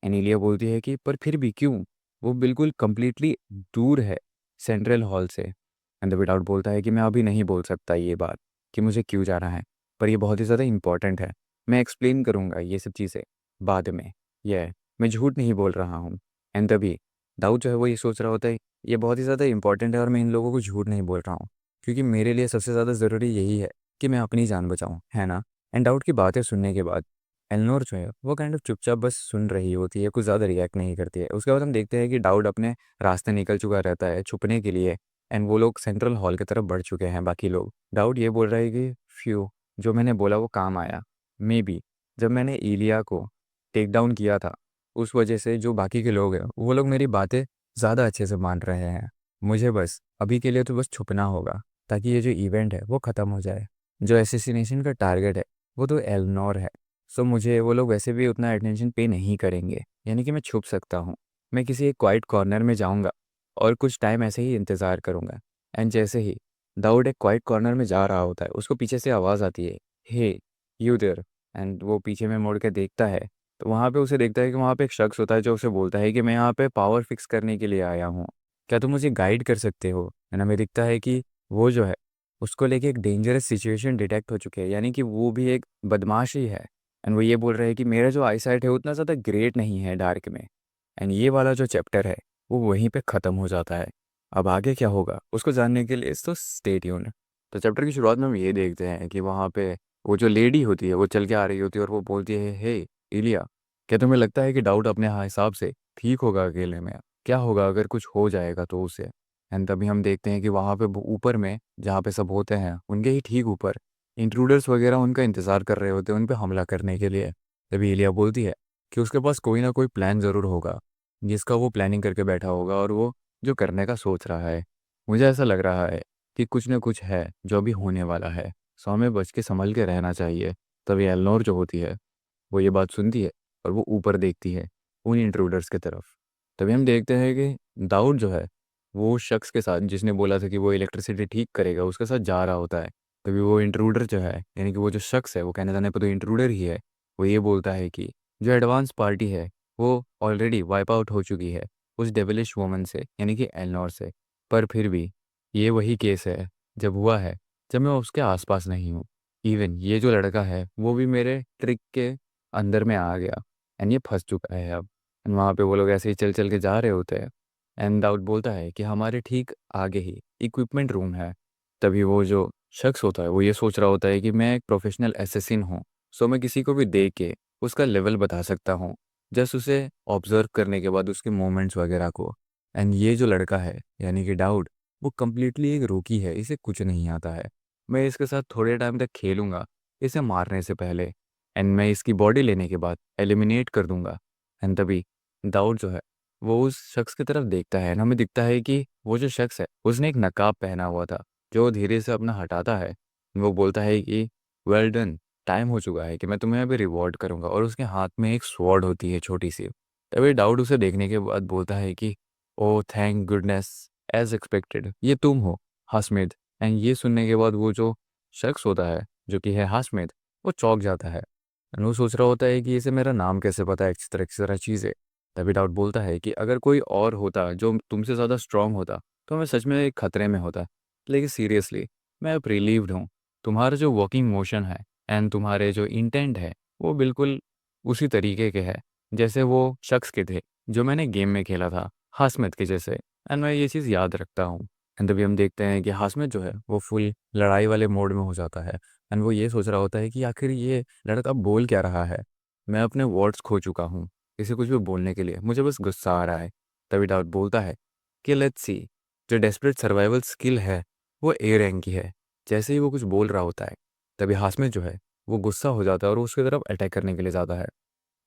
एंड इलिया बोलती है कि पर फिर भी क्यों? वो बिल्कुल कंप्लीटली दूर है सेंट्रल हॉल से। एंड द विद आउट बोलता है कि मैं अभी नहीं बोल सकता ये बात कि मुझे क्यों जाना है, पर ये बहुत ही ज़्यादा इंपॉर्टेंट है। मैं एक्सप्लेन करूँगा ये सब चीज़ें बाद में। यह मैं झूठ नहीं बोल रहा हूँ। एंड तभी दाऊद जो है वो ये सोच रहा होता है ये बहुत ही ज़्यादा इंपॉर्टेंट है और मैं इन लोगों को झूठ नहीं बोल रहा हूँ क्योंकि मेरे लिए सबसे ज़्यादा ज़रूरी यही है कि मैं अपनी जान बचाऊँ, है ना? एंड दाऊद की बातें सुनने के बाद एलनोर जो है वो काइंड ऑफ चुपचाप बस सुन रही होती है, कुछ ज़्यादा रिएक्ट नहीं करती है। उसके बाद हम देखते हैं कि दाऊद अपने रास्ते निकल चुका रहता है छुपने के लिए, एंड वो लोग सेंट्रल हॉल की तरफ बढ़ चुके हैं बाकी लोग। दाऊद ये बोल रहा है कि फ्यू, जो मैंने बोला वो काम आया। मे बी जब मैंने इलिया को टेक डाउन किया था उस वजह से जो बाकी के लोग हैं वो लोग मेरी बातें ज़्यादा अच्छे से मान रहे हैं। मुझे बस अभी के लिए तो बस छुपना होगा ताकि ये जो इवेंट है वो ख़त्म हो जाए। जो एसेसिनेशन का टारगेट है वो तो एलनोर है, सो मुझे वो लोग वैसे भी उतना अटेंशन पे नहीं करेंगे, यानी कि मैं छुप सकता हूँ। मैं किसी एक क्वाइट कॉर्नर में जाऊँगा और कुछ टाइम ऐसे ही इंतज़ार करूँगा। एंड जैसे ही दाऊद एक क्वाइट कॉर्नर में जा रहा होता है उसको पीछे से आवाज़ आती है, हे यू देयर। एंड वो पीछे में मुड़ के देखता है तो वहाँ पे उसे देखता है कि वहाँ पे एक शख्स होता है जो उसे बोलता है कि मैं यहाँ पे पावर फिक्स करने के लिए आया हूँ, क्या तुम मुझे गाइड कर सकते हो। है ना, हमें दिखता है कि वो जो है उसको लेके एक डेंजरस सिचुएशन डिटेक्ट हो चुकी है, यानी कि वो भी एक बदमाश ही है। एंड वो ये बोल रहे हैं कि मेरा जो आईसाइट है उतना ज़्यादा ग्रेट नहीं है डार्क में। एंड ये वाला जो चैप्टर है वो वहीं पे ख़त्म हो जाता है। अब आगे क्या होगा उसको जानने के लिए तो स्टे ट्यून्ड। तो चैप्टर की शुरुआत में हम ये देखते हैं कि वहाँ पे वो जो लेडी होती है वो चल के आ रही होती है और वो बोलती है, हे इलिया, क्या तुम्हें लगता है कि डाउट अपने हिसाब से ठीक होगा अकेले में? क्या होगा अगर कुछ हो जाएगा तो उसे? एंड तभी हम देखते हैं कि वहाँ पे ऊपर में जहाँ पे सब होते हैं उनके ही ठीक ऊपर इंट्रूडर्स वगैरह उनका इंतज़ार कर रहे होते हैं उन पे हमला करने के लिए। तभी इलिया बोलती है कि उसके पास कोई ना कोई प्लान ज़रूर होगा जिसका वो प्लानिंग करके बैठा होगा और वो जो करने का सोच रहा है। मुझे ऐसा लग रहा है कि कुछ ना कुछ है जो अभी होने वाला है, सो हमें बच के संभल के रहना चाहिए। तभी एलनोर जो होती है वो ये बात सुनती है और वो ऊपर देखती है उन इंट्रूडर्स की तरफ। तभी हम देखते हैं कि दाऊद जो है वो शख्स के साथ जिसने बोला था कि वो इलेक्ट्रिसिटी ठीक करेगा उसके साथ जा रहा होता है। तभी वो इंट्रूडर जो है, यानी कि वो जो शख्स है वो कहने जाने पर तो इंट्रूडर ही है, वो ये बोलता है कि जो एडवांस पार्टी है वो ऑलरेडी वाइप आउट हो चुकी है उस डेविलिश वुमन से, यानी कि एलनोर से। पर फिर भी ये वही केस है जब हुआ है जब मैं उसके आसपास नहीं हूँ। इवन ये जो लड़का है वो भी मेरे ट्रिक के अंदर में आ गया एंड ये फंस चुका है अब। एंड वहाँ पे वो लोग ऐसे ही चल चल के जा रहे होते हैं एंड दाऊद बोलता है कि हमारे ठीक आगे ही इक्विपमेंट रूम है। तभी वो जो शख्स होता है वो ये सोच रहा होता है कि मैं एक प्रोफेशनल एसेसिन हूँ, सो मैं किसी को भी देख के उसका लेवल बता सकता हूँ, जस्ट उसे ऑब्जर्व करने के बाद उसके मोमेंट्स वगैरह को। एंड ये जो लड़का है यानी कि दाऊद वो कम्प्लीटली एक रूकी है, इसे कुछ नहीं आता है। मैं इसके साथ थोड़े टाइम तक खेलूंगा इसे मारने से पहले, एंड मैं इसकी बॉडी लेने के बाद एलिमिनेट कर दूंगा। एंड तभी दाऊद जो है वो उस शख्स की तरफ देखता है, हमें दिखता है कि वो जो शख्स है उसने एक नकाब पहना हुआ था जो धीरे से अपना हटाता है। वो बोलता है कि वेल डन, टाइम हो चुका है कि मैं तुम्हें अभी रिवॉर्ड करूंगा, और उसके हाथ में एक स्वॉर्ड होती है छोटी सी। तभी दाऊद उसे देखने के बाद बोलता है कि ओ थैंक गुडनेस, एज एक्सपेक्टेड ये तुम हो हाशमिद। एंड ये सुनने के बाद वो जो शख्स होता है जो कि है हाशमिद वो चौंक जाता है। एंड वो सोच रहा होता है कि इसे मेरा नाम कैसे पता है, इस तरह चीज़ें। तभी डाउट बोलता है कि अगर कोई और होता जो तुमसे ज़्यादा स्ट्रांग होता तो मैं सच में एक खतरे में होता, लेकिन सीरियसली मैं अब रिलीव्ड हूँ। तुम्हारा जो वॉकिंग मोशन है एंड तुम्हारे जो इंटेंट है वो बिल्कुल उसी तरीके के है जैसे वो शख्स के थे जो मैंने गेम में खेला था, हासमिद के जैसे। एंड मैं ये चीज़ याद रखता हूँ। एंड तभी हम देखते हैं कि हासमिद जो है वो फुल लड़ाई वाले मोड में हो जाता है। एंड वो ये सोच रहा होता है कि आखिर ये लड़का बोल क्या रहा है। मैं अपने वर्ड्स खो चुका हूँ इसे कुछ भी बोलने के लिए, मुझे बस गुस्सा आ रहा है। तभी डाउट बोलता है कि लेट्स सी, जो डेस्परेट सर्वाइवल स्किल है वो ए रैंक की है। जैसे ही वो कुछ बोल रहा होता है तभी हाशमी जो है वो गुस्सा हो जाता है और उसकी तरफ अटैक करने के लिए जाता है।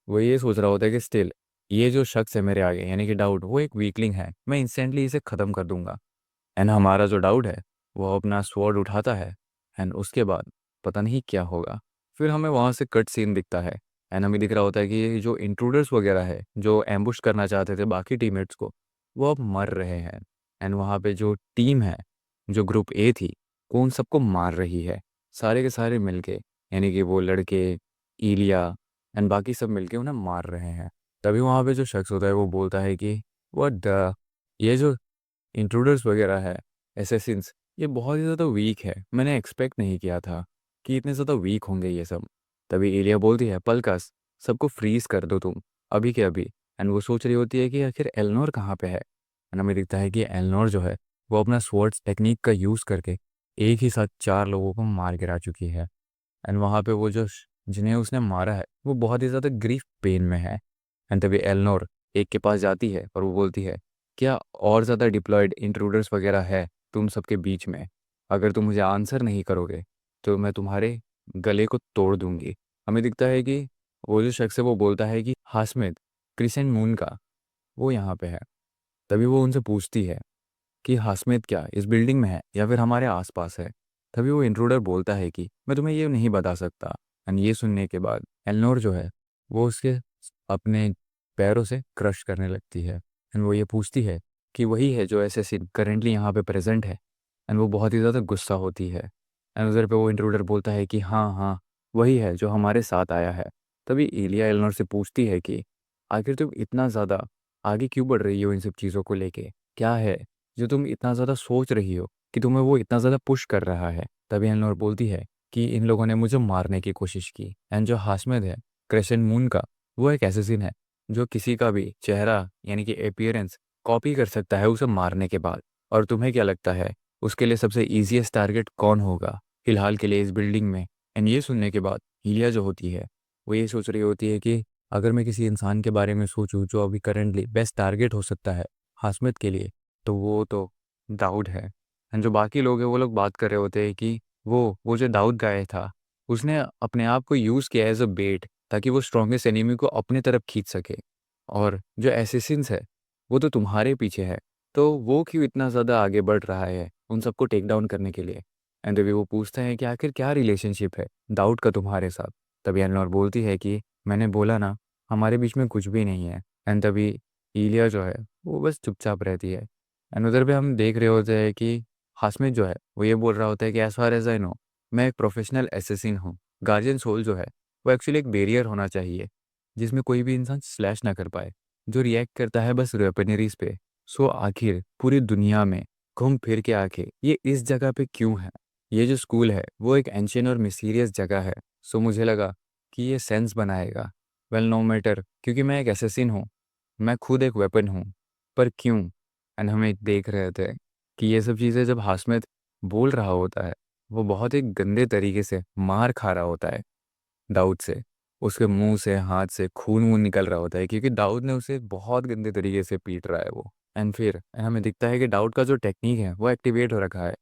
वो ये सोच रहा होता है कि स्टिल ये जो शख्स है मेरे आगे यानी कि डाउट वो एक वीकलिंग है, मैं इंस्टेंटली इसे ख़त्म कर दूंगा। एंड हमारा जो डाउट है वो अपना स्वॉर्ड उठाता है एंड उसके बाद पता नहीं क्या होगा। फिर हमें वहाँ से कट सीन दिखता है एंड हमें दिख रहा होता है कि ये जो इंट्रूडर्स वगैरह है जो एम्बुश करना चाहते थे बाकी टीममेट्स को वो अब मर रहे हैं। एंड वहाँ पे जो टीम है जो ग्रुप ए थी वो उन सबको मार रही है, सारे के सारे मिलके, यानी कि वो लड़के, ईलिया एंड बाकी सब मिलके उन्हें मार रहे हैं। तभी वहाँ पे जो शख्स होता है वो बोलता है कि व्हाट द, ये जो इंट्रूडर्स वगैरह है, एसेसिन्स, ये बहुत ही ज़्यादा वीक है, मैंने एक्सपेक्ट नहीं किया था कि इतने ज़्यादा वीक होंगे ये सब। तभी एलिया बोलती है पलकस, सबको फ्रीज कर दो तुम अभी के अभी। एंड वो सोच रही होती है कि आखिर एलनोर कहाँ पे है। एंड हमें दिखता है कि एलनोर जो है वो अपना स्वॉर्ड्स टेक्निक का यूज़ करके एक ही साथ 4 लोगों को मार गिरा चुकी है। एंड वहाँ पे वो जो जिन्हें उसने मारा है वो बहुत ही ज़्यादा ग्रीफ पेन में है। एंड तभी एलनोर एक के पास जाती है और वो बोलती है, क्या और ज़्यादा डिप्लॉयड इंट्रूडर्स वगैरह है तुम सबके बीच में? अगर तुम मुझे आंसर नहीं करोगे तो मैं तुम्हारे गले को तोड़ दूंगी। हमें दिखता है कि वो जो शख्स है वो बोलता है कि हाशमिद क्रिसेंट मून का वो यहाँ पे है। तभी वो उनसे पूछती है कि हाशमिद क्या इस बिल्डिंग में है या फिर हमारे आसपास है। तभी वो इंट्रूडर बोलता है कि मैं तुम्हें ये नहीं बता सकता। एंड ये सुनने के बाद एलनोर जो है वो उसके अपने पैरों से क्रश करने लगती है। एंड वो ये पूछती है कि वही है जो एसेसिन करेंटली यहाँ पे प्रेजेंट है। एंड वो बहुत ही ज़्यादा गुस्सा होती है। एंड उधर पे वो इंट्रूडर बोलता है कि हाँ हाँ वही है जो हमारे साथ आया है। तभी इलिया एलनोर से पूछती है कि आखिर तुम इतना ज़्यादा आगे क्यों बढ़ रही हो इन सब चीज़ों को लेके, क्या है जो तुम इतना ज़्यादा सोच रही हो कि तुम्हें वो इतना ज़्यादा पुश कर रहा है। तभी एलनोर बोलती है कि इन लोगों ने मुझे मारने की कोशिश की। एंड जो हाशमद है क्रेसेंट मून का वो एक एसेसिन है जो किसी का भी चेहरा यानी कि अपीयरेंस कॉपी कर सकता है उसे मारने के बाद। और तुम्हें क्या लगता है उसके लिए सबसे ईजीएस्ट टारगेट कौन होगा फिलहाल के लिए इस बिल्डिंग में? एंड ये सुनने के बाद हीलिया जो होती है वो ये सोच रही होती है कि अगर मैं किसी इंसान के बारे में सोचूं जो अभी करंटली बेस्ट टारगेट हो सकता है हाशमत के लिए तो वो तो दाऊद है। एंड जो बाकी लोग हैं वो लोग बात कर रहे होते हैं कि वो जो दाऊद गाय था उसने अपने आप को यूज़ किया एज अ बेट ताकि वो स्ट्रॉन्गेस्ट एनिमी को अपने तरफ खींच सके। और जो एसेसिन्स है वो तो तुम्हारे पीछे है, तो वो क्यों इतना ज़्यादा आगे बढ़ रहा है उन सबको टेक डाउन करने के लिए? एंड तभी वो पूछते हैं कि आखिर क्या रिलेशनशिप है दाऊद का तुम्हारे साथ? तभी एनलॉर बोलती है कि मैंने बोला ना हमारे बीच में कुछ भी नहीं है। एंड तभी ईलिया जो है वो बस चुपचाप रहती है। एंड उधर पे हम देख रहे होते हैं कि हाशमिद जो है वो ये बोल रहा होता है कि as far as I know मैं एक प्रोफेशनल एसेसिन हूँ। गार्जियन सोल जो है वो एक्चुअली एक बैरियर होना चाहिए जिसमें कोई भी इंसान स्लैश ना कर पाए, जो रिएक्ट करता है बस वेपनरीज पे। सो आखिर पूरी दुनिया में घूम फिर के आके ये इस जगह पे क्यों है? ये जो स्कूल है वो एक एंशियन और मिस्टीरियस जगह है। सो मुझे लगा कि ये सेंस बनाएगा। वेल नो मैटर क्योंकि मैं एक एसेसिन हूँ, मैं खुद एक वेपन हूँ। पर क्यों? एंड हमें देख रहे थे कि ये सब चीज़ें जब हाशमत बोल रहा होता है वो बहुत ही गंदे तरीके से मार खा रहा होता है दाऊद से। उसके मुंह से हाथ से खून वून निकल रहा होता है क्योंकि दाऊद ने उसे बहुत गंदे तरीके से पीट रहा है वो। एंड फिर हमें दिखता है कि दाऊद का जो टेक्निक है वो एक्टिवेट हो रखा है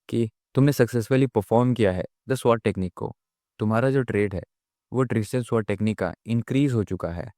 कि तुमने सक्सेसफुली परफॉर्म किया है द स्वॉट टेक्निक को। तुम्हारा जो ट्रेड है वो ट्रिस्टन स्वॉट टेक्निक का इंक्रीज हो चुका है।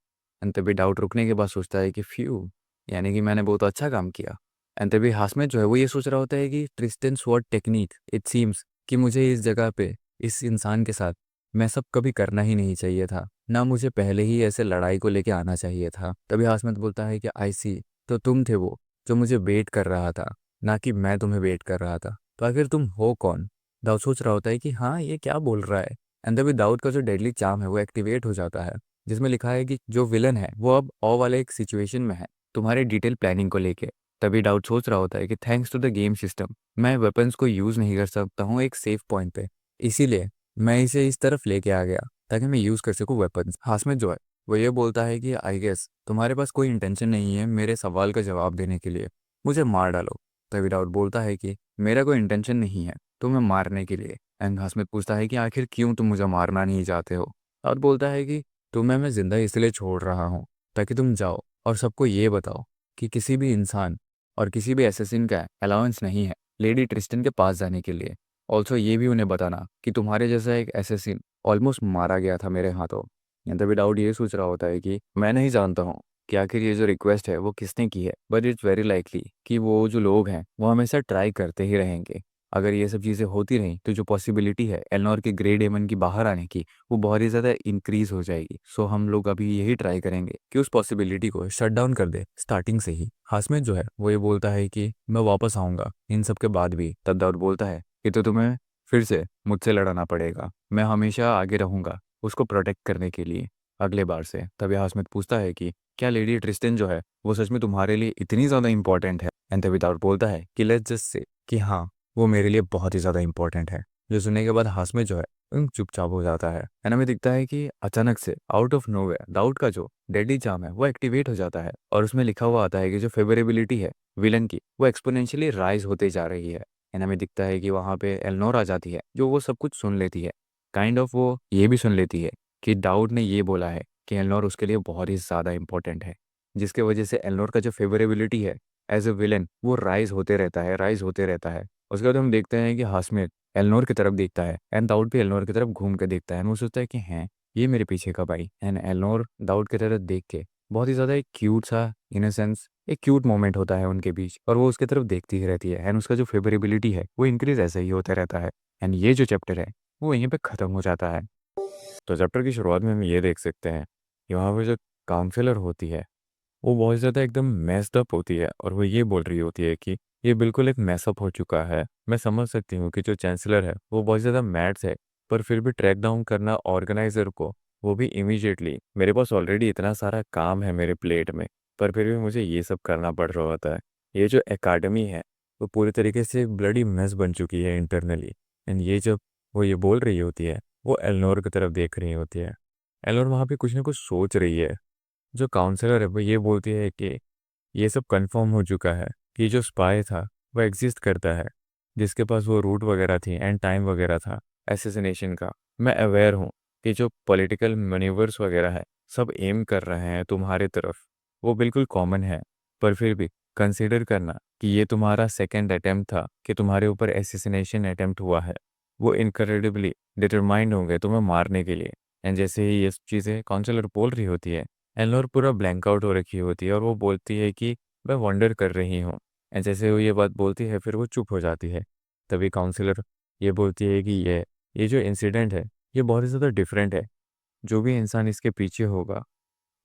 एंड तभी डाउट रुकने के बाद सोचता है कि फ्यू, यानी कि मैंने बहुत अच्छा काम किया। एंड तभी हाशमेट जो है वो ये सोच रहा होता है कि ट्रिस्टन स्वॉट टेक्निक इट सीम्स कि मुझे इस जगह पे इस इंसान के साथ मैं सब कभी करना ही नहीं चाहिए था, ना मुझे पहले ही ऐसे लड़ाई को लेके आना चाहिए था। तभी हाशमेट बोलता है कि आई सी, तो तुम थे वो जो मुझे वेट कर रहा था, ना कि मैं तुम्हें वेट कर रहा था। तो आखिर तुम हो कौन? दाऊद सोच रहा होता है कि हाँ ये क्या बोल रहा है। एंड तभी दाऊद का जो डेडली चार्म है वो एक्टिवेट हो जाता है जिसमें लिखा है कि जो विलन है वो अब ऑ वाले एक सिचुएशन में है तुम्हारे डिटेल प्लानिंग को लेके। तभी डाउट सोच रहा होता है कि thanks to the game system मैं वेपन्स को यूज़ नहीं कर सकता हूँ एक सेफ पॉइंट पे, इसीलिए मैं इसे इस तरफ लेके आ गया ताकि मैं यूज़ कर सकूँ वेपन्स। हाशमित जो है वो ये बोलता है कि आई गेस तुम्हारे पास कोई इंटेंशन नहीं है मेरे सवाल का जवाब देने के लिए, मुझे मार डालो। तभी डाउट बोलता है कि मेरा कोई इंटेंशन नहीं है तुम्हें मारने के लिए। एंड हाशमित पूछता है कि आखिर क्यों तुम मुझे मारना नहीं चाहते हो? और बोलता है कि तुम्हें मैं जिंदा इसलिए छोड़ रहा हूँ ताकि तुम जाओ और सबको ये बताओ कि किसी भी इंसान और किसी भी एसेसिन का अलाउंस नहीं है लेडी ट्रिस्टन के पास जाने के लिए। ऑल्सो ये भी उन्हें बताना कि तुम्हारे जैसा एक एसेसिन ऑलमोस्ट मारा गया था मेरे हाथों। तभी डाउट ये सोच रहा होता है कि मैं नहीं जानता हूँ कि आखिर ये जो रिक्वेस्ट है वो किसने की है, बट इट्स वेरी लाइकली कि वो जो लोग हैं वो हमेशा ट्राई करते ही रहेंगे। अगर ये सब चीज़ें होती रहीं तो जो पॉसिबिलिटी है एलनोर के ग्रे डेमन की बाहर आने की वो बहुत ही ज़्यादा इंक्रीज हो जाएगी। सो हम लोग अभी यही ट्राई करेंगे कि उस पॉसिबिलिटी को शट डाउन कर दे स्टार्टिंग से ही। हाशमेट जो है वो ये बोलता है कि मैं वापस आऊँगा इन सब के बाद भी। तब दाऊद बोलता है कि तो तुम्हें फिर से मुझसे लड़ना पड़ेगा, मैं हमेशा आगे रहूँगा उसको प्रोटेक्ट करने के लिए अगले बार से। तभी हाशमेट पूछता है कि क्या लेडी ट्रिस्टन जो है वो सच में तुम्हारे लिए इतनी ज़्यादा इंपॉर्टेंट है? एंड तभी दाऊद बोलता है कि लेट्स जस्ट से कि हाँ वो मेरे लिए बहुत ही ज़्यादा इंपॉर्टेंट है। जो सुनने के बाद हाशमेट जो है चुपचाप हो जाता है। एंड हमें दिखता है कि अचानक से आउट ऑफ नोवेयर दाऊद का जो डेडली चार्म है वो एक्टिवेट हो जाता है और उसमें लिखा हुआ आता है कि जो फेवरेबिलिटी है विलन की वो एक्सपोनेंशियली राइज होते जा रही है। एंड हमें दिखता है कि वहाँ पे एलनोर आ जाती है जो वो सब कुछ सुन लेती है। काइंड ऑफ वो ये भी सुन लेती है कि दाऊद ने ये बोला है कि एलनोर उसके लिए बहुत ही ज़्यादा इंपॉर्टेंट है, जिसके वजह से एलनोर का जो फेवरेबिलिटी है एज ए विलन वो राइज होते रहता है, राइज होते रहता है। उसके बाद हम देखते हैं कि हाशमीर एलनोर की तरफ देखता है एंड दाऊद भी एलनोर की तरफ घूम के देखता है एंड वो सोचता है कि हैं ये मेरे पीछे कब आई। एंड एलनोर दाऊद की तरफ देख के बहुत ही ज़्यादा एक क्यूट सा इनोसेंस, एक क्यूट मोमेंट होता है उनके बीच और वो उसकी तरफ देखती ही रहती है एंड उसका जो फेवरेबिलिटी है वो इंक्रीज ऐसे ही होता रहता है। एंड ये जो चैप्टर है वो यहीं पे ख़त्म हो जाता है। तो चैप्टर की शुरुआत में हम ये देख सकते हैं कि वहाँ पर जो काउंसलर होती है वो बहुत ज़्यादा एकदम मेस्ड अप होती है और वो ये बोल रही होती है कि ये बिल्कुल एक मैसअप हो चुका है। मैं समझ सकती हूँ कि जो चांसलर है वो बहुत ज़्यादा मैड्स है, पर फिर भी ट्रैक डाउन करना ऑर्गेनाइज़र को, वो भी इमीडिएटली। मेरे पास ऑलरेडी इतना सारा काम है मेरे प्लेट में, पर फिर भी मुझे ये सब करना पड़ रहा होता है। ये जो एकेडमी है वो पूरी तरीके से एक ब्लडी मेस बन चुकी है इंटरनली। एंड ये जब वो ये बोल रही होती है वो एलनोर की तरफ देख रही होती है। एलनोर वहाँ पे कुछ ना कुछ सोच रही है। जो काउंसलर है वो ये बोलती है कि ये सब कंफर्म हो चुका है कि जो स्पाई था वो एग्जिस्ट करता है, जिसके पास वो रूट वगैरह थी एंड टाइम वगैरह था एसेसिनेशन का। मैं अवेयर हूँ कि जो पॉलिटिकल मैन्यूवर्स वगैरह है सब एम कर रहे हैं तुम्हारे तरफ, वो बिल्कुल कॉमन है। पर फिर भी कंसिडर करना कि ये तुम्हारा सेकेंड अटेम्प्ट था कि तुम्हारे ऊपर एसेसिनेशन अटेम्प्ट हुआ है। वो इनक्रेडिबली डिटरमाइंड होंगे तुम्हें मारने के लिए। एंड जैसे ही ये चीज़ें काउंसलर बोल रही होती है एलोर पूरा ब्लैंक आउट हो रखी होती है और वो बोलती है कि मैं वंडर कर रही हूँ। एंड जैसे वो ये बात बोलती है फिर वो चुप हो जाती है। तभी काउंसलर ये बोलती है कि ये जो इंसिडेंट है ये बहुत ही ज़्यादा डिफरेंट है। जो भी इंसान इसके पीछे होगा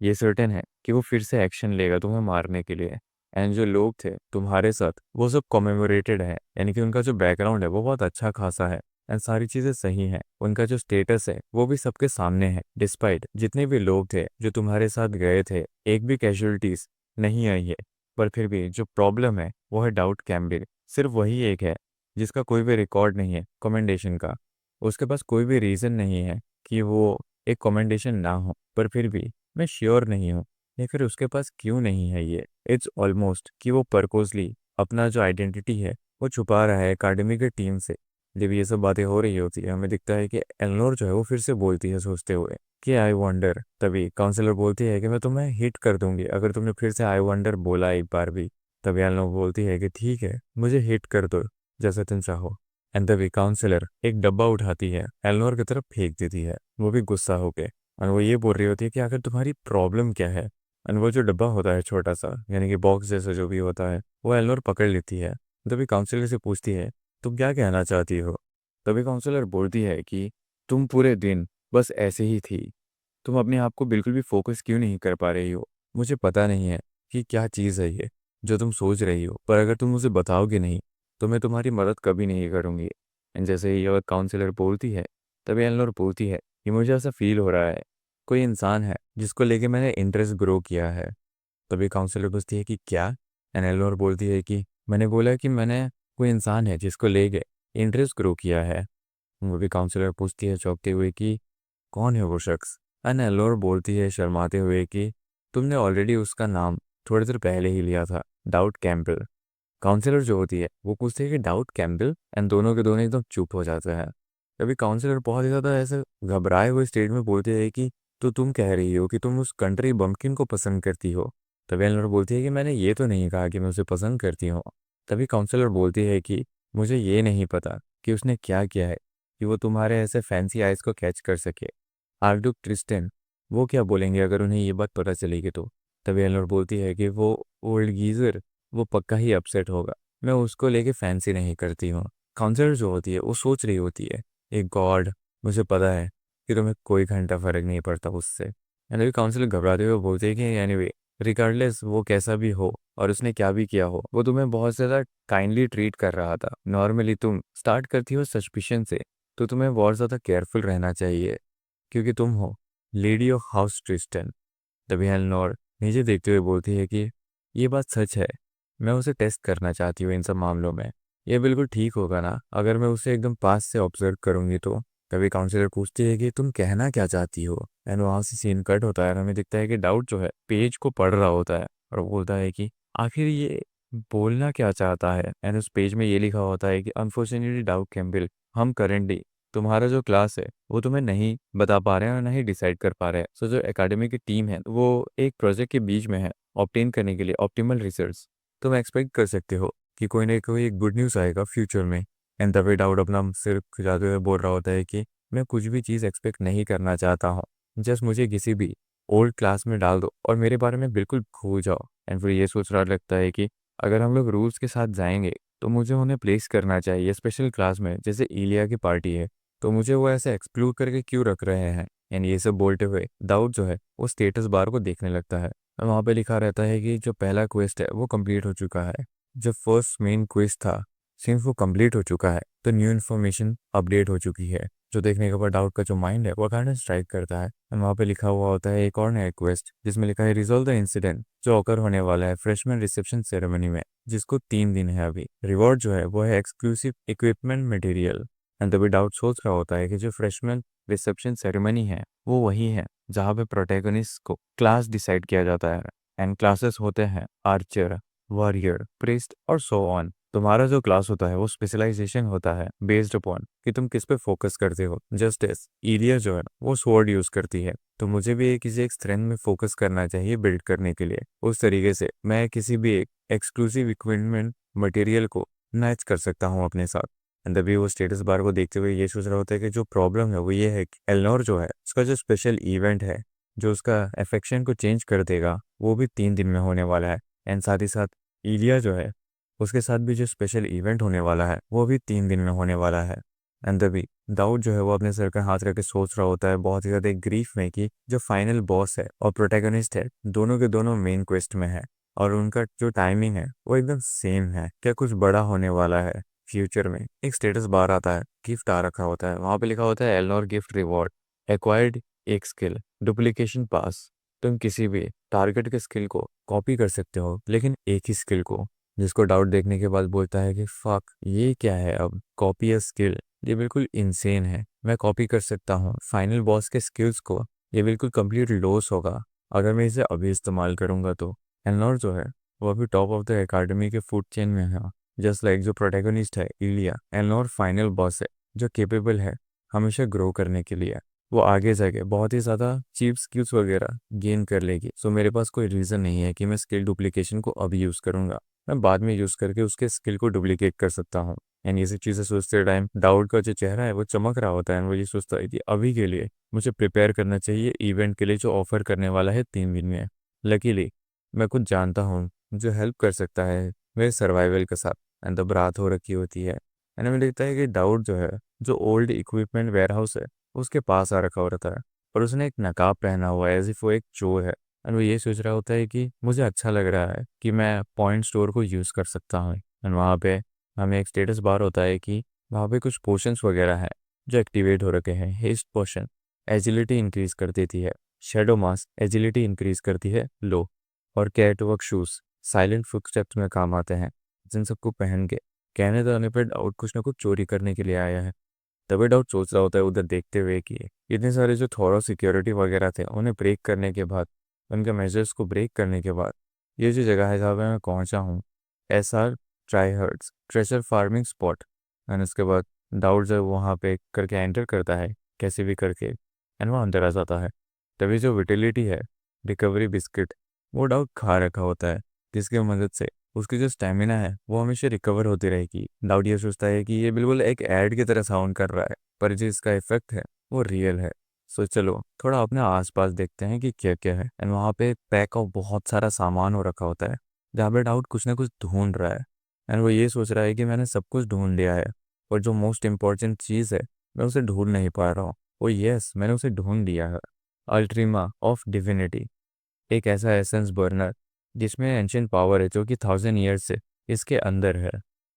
ये सर्टेन है कि वो फिर से एक्शन लेगा तुम्हें मारने के लिए। एंड जो लोग थे तुम्हारे साथ वो सब कॉमेमोरेटेड है, यानी कि उनका जो बैकग्राउंड है वो बहुत अच्छा खासा है एंड सारी चीज़ें सही हैं। उनका जो स्टेटस है वो भी सबके सामने है। डिस्पाइट जितने भी लोग थे जो तुम्हारे साथ गए थे एक भी कैजुअलिटीज नहीं आई है। पर फिर भी जो प्रॉब्लम है वो है डाउट कैम्बिल। सिर्फ वही एक है जिसका कोई भी रिकॉर्ड नहीं है कमेंडेशन का। उसके पास कोई भी रीज़न नहीं है कि वो एक कमेंडेशन ना हो। पर फिर भी मैं श्योर नहीं हूँ या फिर उसके पास क्यों नहीं है ये। इट्स ऑलमोस्ट कि वो पर्पसली अपना जो आइडेंटिटी है वो छुपा रहा है एकेडमी की टीम से। जब ये सब बातें हो रही होती है हमें दिखता है कि एलनोर जो है वो फिर से बोलती है सोचते हुए कि आई वंडर। तभी काउंसलर बोलती है कि मैं तुम्हें हिट कर दूंगी अगर तुमने फिर से आई वंडर बोला एक बार भी। तभी एलनोर बोलती है कि ठीक है मुझे हिट कर दो जैसे तुम चाहो। एंड तभी काउंसलर एक डब्बा उठाती है एलनोर की तरफ फेंक देती है, वो भी गुस्सा होके। और वो ये बोल रही होती है कि आखिर तुम्हारी प्रॉब्लम क्या है। और वो जो डब्बा होता है छोटा सा यानी कि बॉक्स जैसा जो भी होता है वो एलनोर पकड़ लेती है। तभी काउंसलर से पूछती है तुम क्या कहना चाहती हो। तभी काउंसलर बोलती है कि तुम पूरे दिन बस ऐसे ही थी, तुम अपने आप को बिल्कुल भी फोकस क्यों नहीं कर पा रही हो। मुझे पता नहीं है कि क्या चीज़ है ये जो तुम सोच रही हो, पर अगर तुम मुझे बताओगे नहीं तो मैं तुम्हारी मदद कभी नहीं करूँगी। एंड जैसे ही ये काउंसलर बोलती है तभी एलनोर बोलती है कि मुझे ऐसा फील हो रहा है कोई इंसान है जिसको लेके मैंने इंटरेस्ट ग्रो किया है। तभी काउंसलर पूछती है कि क्या। एंड एलनोर बोलती है कि मैंने बोला कि मैंने कोई इंसान है जिसको लेके इंटरेस्ट ग्रो किया है। वो भी काउंसलर पूछती है चौंकते हुए कि कौन है वो शख्स। एंड एलोर बोलती है शर्माते हुए कि तुमने ऑलरेडी उसका नाम थोड़ी देर पहले ही लिया था, डाउट कैम्पबेल। काउंसलर जो होती है वो पूछती है कि डाउट कैम्पबेल, एंड दोनों के दोनों एकदम चुप हो जाते हैं। तभी काउंसलर बहुत ही ज़्यादा ऐसे घबराए हुए स्टेट में बोलते हैं कि तो तुम कह रही हो कि तुम उस कंट्री बम्पकिन को पसंद करती हो। तभी एलोर बोलती है कि मैंने ये तो नहीं कहा कि मैं उसे पसंद करती हूँ। तभी काउंसलर बोलती है कि मुझे ये नहीं पता कि उसने क्या किया है कि वो तुम्हारे ऐसे फैंसी आइज को कैच कर सके। आर्डुक ट्रिस्टन वो क्या बोलेंगे अगर उन्हें ये बात पता चलेगी तो। तभी एलोर बोलती है कि वो ओल्ड गीजर वो पक्का ही अपसेट होगा, मैं उसको लेके फैंसी नहीं करती हूँ। काउंसलर जो होती है वो सोच रही होती है एक गॉड, मुझे पता है कि तुम्हें कोई घंटा फर्क नहीं पड़ता उससे। एंड अभी काउंसलर घबराते हुए बोलते हैं कि एनीवे रिगार्डलेस वो कैसा भी हो और उसने क्या भी किया हो वो तुम्हें बहुत ज़्यादा काइंडली ट्रीट कर रहा था। नॉर्मली तुम स्टार्ट करती हो सस्पिशन से, तो तुम्हें बहुत ज़्यादा केयरफुल रहना चाहिए क्योंकि तुम हो लेडी ऑफ हाउस ट्रिस्टन। तभी एलनोर नीचे देखते हुए बोलती है कि ये बात सच है, मैं उसे टेस्ट करना चाहती हूँ इन सब मामलों में। ये बिल्कुल ठीक होगा ना अगर मैं उसे एकदम पास से ऑब्जर्व करूंगी तो। तभी काउंसलर पूछती है कि तुम कहना क्या चाहती हो। एंड वहाँ से सीन कट होता है और हमें दिखता है कि डाउट जो है पेज को पढ़ रहा होता है और वो बोलता है कि आखिर ये बोलना क्या चाहता है। एंड उस पेज में ये लिखा होता है कि अनफॉर्चुनेटली डाउट कैम्पबेल हम करेंटली तुम्हारा जो क्लास है वो तुम्हें नहीं बता पा रहे हैं और ना ही डिसाइड कर पा रहे हैं। सो जो एकेडमी की टीम है वो एक प्रोजेक्ट के बीच में है ऑब्टेन करने के लिए ऑप्टिमल रिजल्ट्स। तुम एक्सपेक्ट कर सकते हो कि कोई ना कोई एक गुड न्यूज़ आएगा फ्यूचर में। एंड तभी डाउट अपना सिर खुजाते हुए बोल रहा होता है कि मैं कुछ भी चीज़ एक्सपेक्ट नहीं करना चाहता हूँ, जस्ट मुझे किसी भी ओल्ड क्लास में डाल दो और मेरे बारे में बिल्कुल भूल जाओ। एंड फिर ये सोच रहा लगता है कि अगर हम लोग रूल्स के साथ जाएंगे तो मुझे उन्हें प्लेस करना चाहिए स्पेशल क्लास में, जैसे इलिया की पार्टी है तो मुझे वो ऐसे एक्सक्लूड करके क्यों रख रहे हैं। एंड ये सब बोलते हुए दाऊद जो है वो स्टेटस बार को देखने लगता है और वहाँ पे लिखा रहता है कि जो पहला क्वेस्ट है वो कंप्लीट हो चुका है। जो फर्स्ट मेन क्वेस्ट था सिंस वो कंप्लीट हो चुका है तो न्यू इन्फॉर्मेशन अपडेट हो चुकी है, जो देखने के बाद डाउट का जो माइंड है वो अचानक स्ट्राइक करता है। और वहाँ पे लिखा हुआ होता है एक और नया क्वेस्ट जिसमें लिखा है रिजॉल्व द इंसिडेंट, जो ऑकर होने वाला है फ्रेशमैन रिसेप्शन सेरेमनी में, जिसको 3 दिन है अभी। रिवॉर्ड जो है वो है एक्सक्लूसिव इक्विपमेंट मटेरियल। एंड तभी डाउट सोच रहा होता है कि जो फ्रेशमैन रिसेप्शन सेरेमनी है वो वही है जहाँ पे प्रोटैगनिस्ट को क्लास डिसाइड किया जाता है। एंड क्लासेस होते हैं आर्चर, वॉरियर, प्रीस्ट और सो ऑन। तुम्हारा जो क्लास होता है वो स्पेशलाइजेशन होता है बेस्ड अपॉन कि तुम किस पे फोकस करते हो। जस्टिस इलिया जो है वो स्वॉर्ड यूज करती है, तो मुझे भी किसी एक स्ट्रेंथ में फोकस करना चाहिए बिल्ड करने के लिए। उस तरीके से मैं किसी भी एक एक्सक्लूसिव इक्विपमेंट मटेरियल को मैच कर सकता हूँ अपने साथ। एंड तभी वो स्टेटस बार को देखते हुए ये सोच रहा होता है कि जो प्रॉब्लम है वो ये है कि एलनोर जो है उसका जो स्पेशल इवेंट है जो उसका अफेक्शन को चेंज कर देगा वो भी 3 दिन में होने वाला है। एंड साथ ही साथ इलिया जो है उसके साथ भी जो स्पेशल इवेंट होने वाला है वो भी 3 दिन में होने वाला है। एंड तभी दाऊद जो है वो अपने सर का हाथ रख के सोच रहा होता है बहुत ही ज़्यादा एक ग्रीफ में कि जो फाइनल बॉस है और प्रोटैगनिस्ट है दोनों के दोनों मेन क्वेस्ट में है और उनका जो टाइमिंग है वो एकदम सेम है। क्या कुछ बड़ा होने वाला है फ्यूचर में। एक स्टेटस बार आता है, गिफ्ट आ रखा होता है, वहाँ पे लिखा होता है एलनोर गिफ्ट रिवॉर्ड एक्वायर्ड, एक स्किल डुप्लीकेशन पास। तुम किसी भी टारगेट के स्किल को कॉपी कर सकते हो लेकिन एक ही स्किल को। जिसको डाउट देखने के बाद बोलता है कि फक ये क्या है, अब कॉपी अ स्किल, ये बिल्कुल इंसेन है। मैं कॉपी कर सकता हूँ फाइनल बॉस के स्किल्स को, ये बिल्कुल कंप्लीट लॉस होगा अगर मैं इसे अभी इस्तेमाल करूँगा तो। एनलॉर जो है वो अभी टॉप ऑफ द एकेडमी के फूड चेन में है, जस्ट लाइक जो प्रोटैगनिस्ट है इलिया। एनलॉर फाइनल बॉस है जो केपेबल है हमेशा ग्रो करने के लिए। वो आगे जाके बहुत ही ज़्यादा चीप स्किल्स वगैरह गेन कर लेगी। सो मेरे पास कोई रीज़न नहीं है कि मैं स्किल डुप्लीकेशन को अभी यूज़ करूँगा, मैं बाद में यूज़ करके उसके स्किल को डुप्लीकेट कर सकता हूँ। एंड ये सब चीज़ें सोचते टाइम डाउट का जो चेहरा है वो चमक रहा होता है। वो ये सोचता है कि अभी के लिए मुझे प्रिपेयर करना चाहिए इवेंट के लिए जो ऑफर करने वाला है 3 दिन में। लकीली मैं कुछ जानता हूँ जो हेल्प कर सकता है मेरे सर्वाइवल के साथ। एंड तब रात हो रखी होती है एंड हमें लगता है कि डाउट जो है जो ओल्ड इक्विपमेंट वेयर हाउस है उसके पास आ रखा होता है और उसने एक नकाब पहना हुआ है एज इफ वो एक चोर है। एंड वो ये सोच रहा होता है कि मुझे अच्छा लग रहा है कि मैं पॉइंट स्टोर को यूज़ कर सकता हूँ। एंड वहाँ पे हमें एक स्टेटस बार होता है कि वहाँ पे कुछ पोशंस वगैरह हैं जो एक्टिवेट हो रखे हैं। हेस्ट पोशन एजिलिटी इंक्रीज कर देती है, शेडो मास्क एजिलिटी इंक्रीज करती है लो, और कैटवॉक शूज़ साइलेंट फुटस्टेप्स में काम आते हैं। जिन सबको पहन के कहने तो आने पर डाउट कुछ ना कुछ चोरी करने के लिए आया है। तभी डाउट सोच रहा होता है उधर देखते हुए कि इतने सारे जो थॉरो सिक्योरिटी वगैरह थे उन्हें ब्रेक करने के बाद, उनके मेजर्स को ब्रेक करने के बाद ये जो जगह है जहाँ पे मैं पहुँचा हूँ SR ट्राईहर्ट्स ट्रेजर फार्मिंग स्पॉट। एंड उसके बाद डाउट जब वहाँ पे करके एंटर करता है कैसे भी करके एंड वो अंदर आ जाता है। तभी जो विटिलिटी है रिकवरी बिस्किट वो डाउट खा रखा होता है, जिसकी मदद से उसकी जो स्टेमिना है वो हमेशा रिकवर होती रहेगी। डाउट ये सोचता है कि ये बिल्कुल एक ऐड की तरह साउंड कर रहा है पर जो इसका इफेक्ट है वो रियल है। सो चलो थोड़ा अपने आसपास देखते हैं कि क्या क्या है। एंड वहाँ पे पैक ऑफ बहुत सारा सामान हो रखा होता है जहाँ पे डाउट कुछ ना कुछ ढूंढ रहा है। एंड वो ये सोच रहा है कि मैंने सब कुछ ढूंढ लिया है और जो मोस्ट इम्पॉर्टेंट चीज़ है मैं उसे ढूंढ नहीं पा रहा हूँ। वो यस मैंने उसे ढूंढ लिया है, अल्ट्रीमा ऑफ डिविनिटी, एक ऐसा एसेंस बर्नर जिसमें एंशियंट पावर है जो कि 1000 ईयर्स से इसके अंदर है।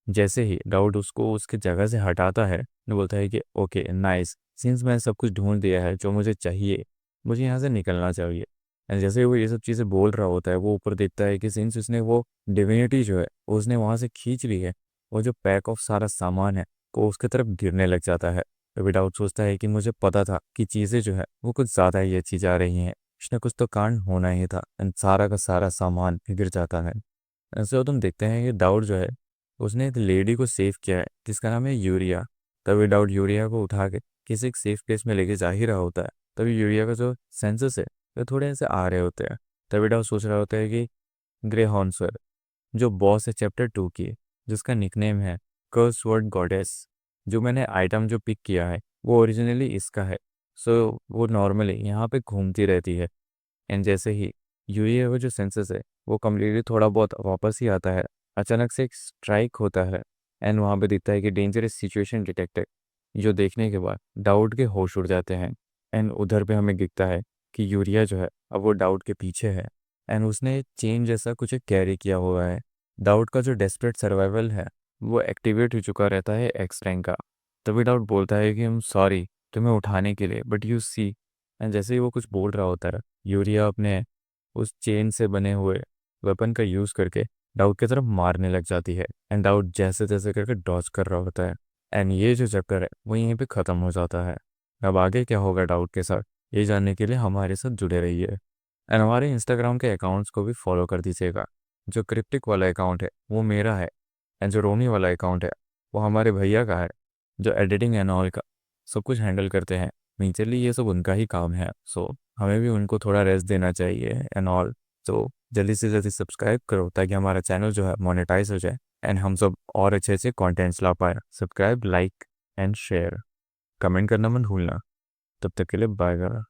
जैसे ही डाउट उसको उसकी जगह से हटाता है वो बोलता है कि ओके नाइस, सिंस मैंने सब कुछ ढूंढ दिया है जो मुझे चाहिए, मुझे यहाँ से निकलना चाहिए। एंड जैसे ही वो ये सब चीज़ें बोल रहा होता है वो ऊपर देखता है कि सिंस उसने वो डिविनिटी जो है उसने वहाँ से खींच ली है, वो जो पैक ऑफ सारा सामान है वो उसकी तरफ गिरने लग जाता है। तो डाउट सोचता है कि मुझे पता था कि चीज़ें जो है वो कुछ ज़्यादा ही अच्छी जा रही हैं, कुछ ना कुछ तो कांड होना ही था। एंड सारा का सारा सामान गिर जाता है। ऐसे तुम देखते हैं कि दाऊद जो है उसने एक लेडी को सेव किया है जिसका नाम है यूरिया। तभी डाउट यूरिया को उठा के किसी एक सेफ प्लेस में लेके जा ही रहा होता है। तभी यूरिया का जो सेंसेस है वो थोड़े ऐसे आ रहे होते हैं। तभी डाउट सोच रहा होता है कि ग्रे हॉर्नसर जो बॉस है चैप्टर 2 की, जिसका निकनेम है कर्स वर्ड गॉडेस, जो मैंने आइटम जो पिक किया है वो ओरिजिनली इसका है। सो वो नॉर्मली यहाँ पे घूमती रहती है। एंड जैसे ही यूरिया का जो सेंसेस है वो कम्प्लीटली थोड़ा बहुत वापस ही आता है, अचानक से एक स्ट्राइक होता है। एंड वहाँ पे दिखता है कि डेंजरस सिचुएशन डिटेक्टेड, जो देखने के बाद डाउट के होश उड़ जाते हैं। एंड उधर पे हमें दिखता है कि यूरिया जो है अब वो डाउट के पीछे है। एंड उसने चेन जैसा कुछ कैरी किया हुआ है। डाउट का जो डेस्परेट सर्वाइवल है वो एक्टिवेट हो चुका रहता है एक्स रैंक का। तभी डाउट बोलता है कि हम सॉरी तुम्हें उठाने के लिए, बट यू सी। एंड जैसे ही वो कुछ बोल रहा होता है, यूरिया अपने उस चेन से बने हुए वेपन का यूज़ करके डाउट की तरफ मारने लग जाती है। एंड डाउट जैसे तैसे करके डॉज कर रहा होता है। एंड ये जो चैप्टर है वो यहीं पे ख़त्म हो जाता है। अब आगे क्या होगा डाउट के साथ, ये जानने के लिए हमारे साथ जुड़े रहिए। एंड हमारे इंस्टाग्राम के अकाउंट्स को भी फॉलो कर दीजिएगा। जो क्रिप्टिक वाला अकाउंट है वो मेरा है, एंड जो रोनी वाला अकाउंट है वो हमारे भैया का है, जो एडिटिंग एंड ऑल का सब कुछ हैंडल करते हैं। मेजरली ये सब उनका ही काम है, सो हमें भी उनको थोड़ा रेस्ट देना चाहिए एंड ऑल। तो जल्दी से जल्दी सब्सक्राइब करो ताकि हमारा चैनल जो है मोनेटाइज हो जाए एंड हम सब और अच्छे अच्छे कंटेंट्स ला पाए। Subscribe, like and share, comment करना मत भूलना। तब तक के लिए बाय बाय।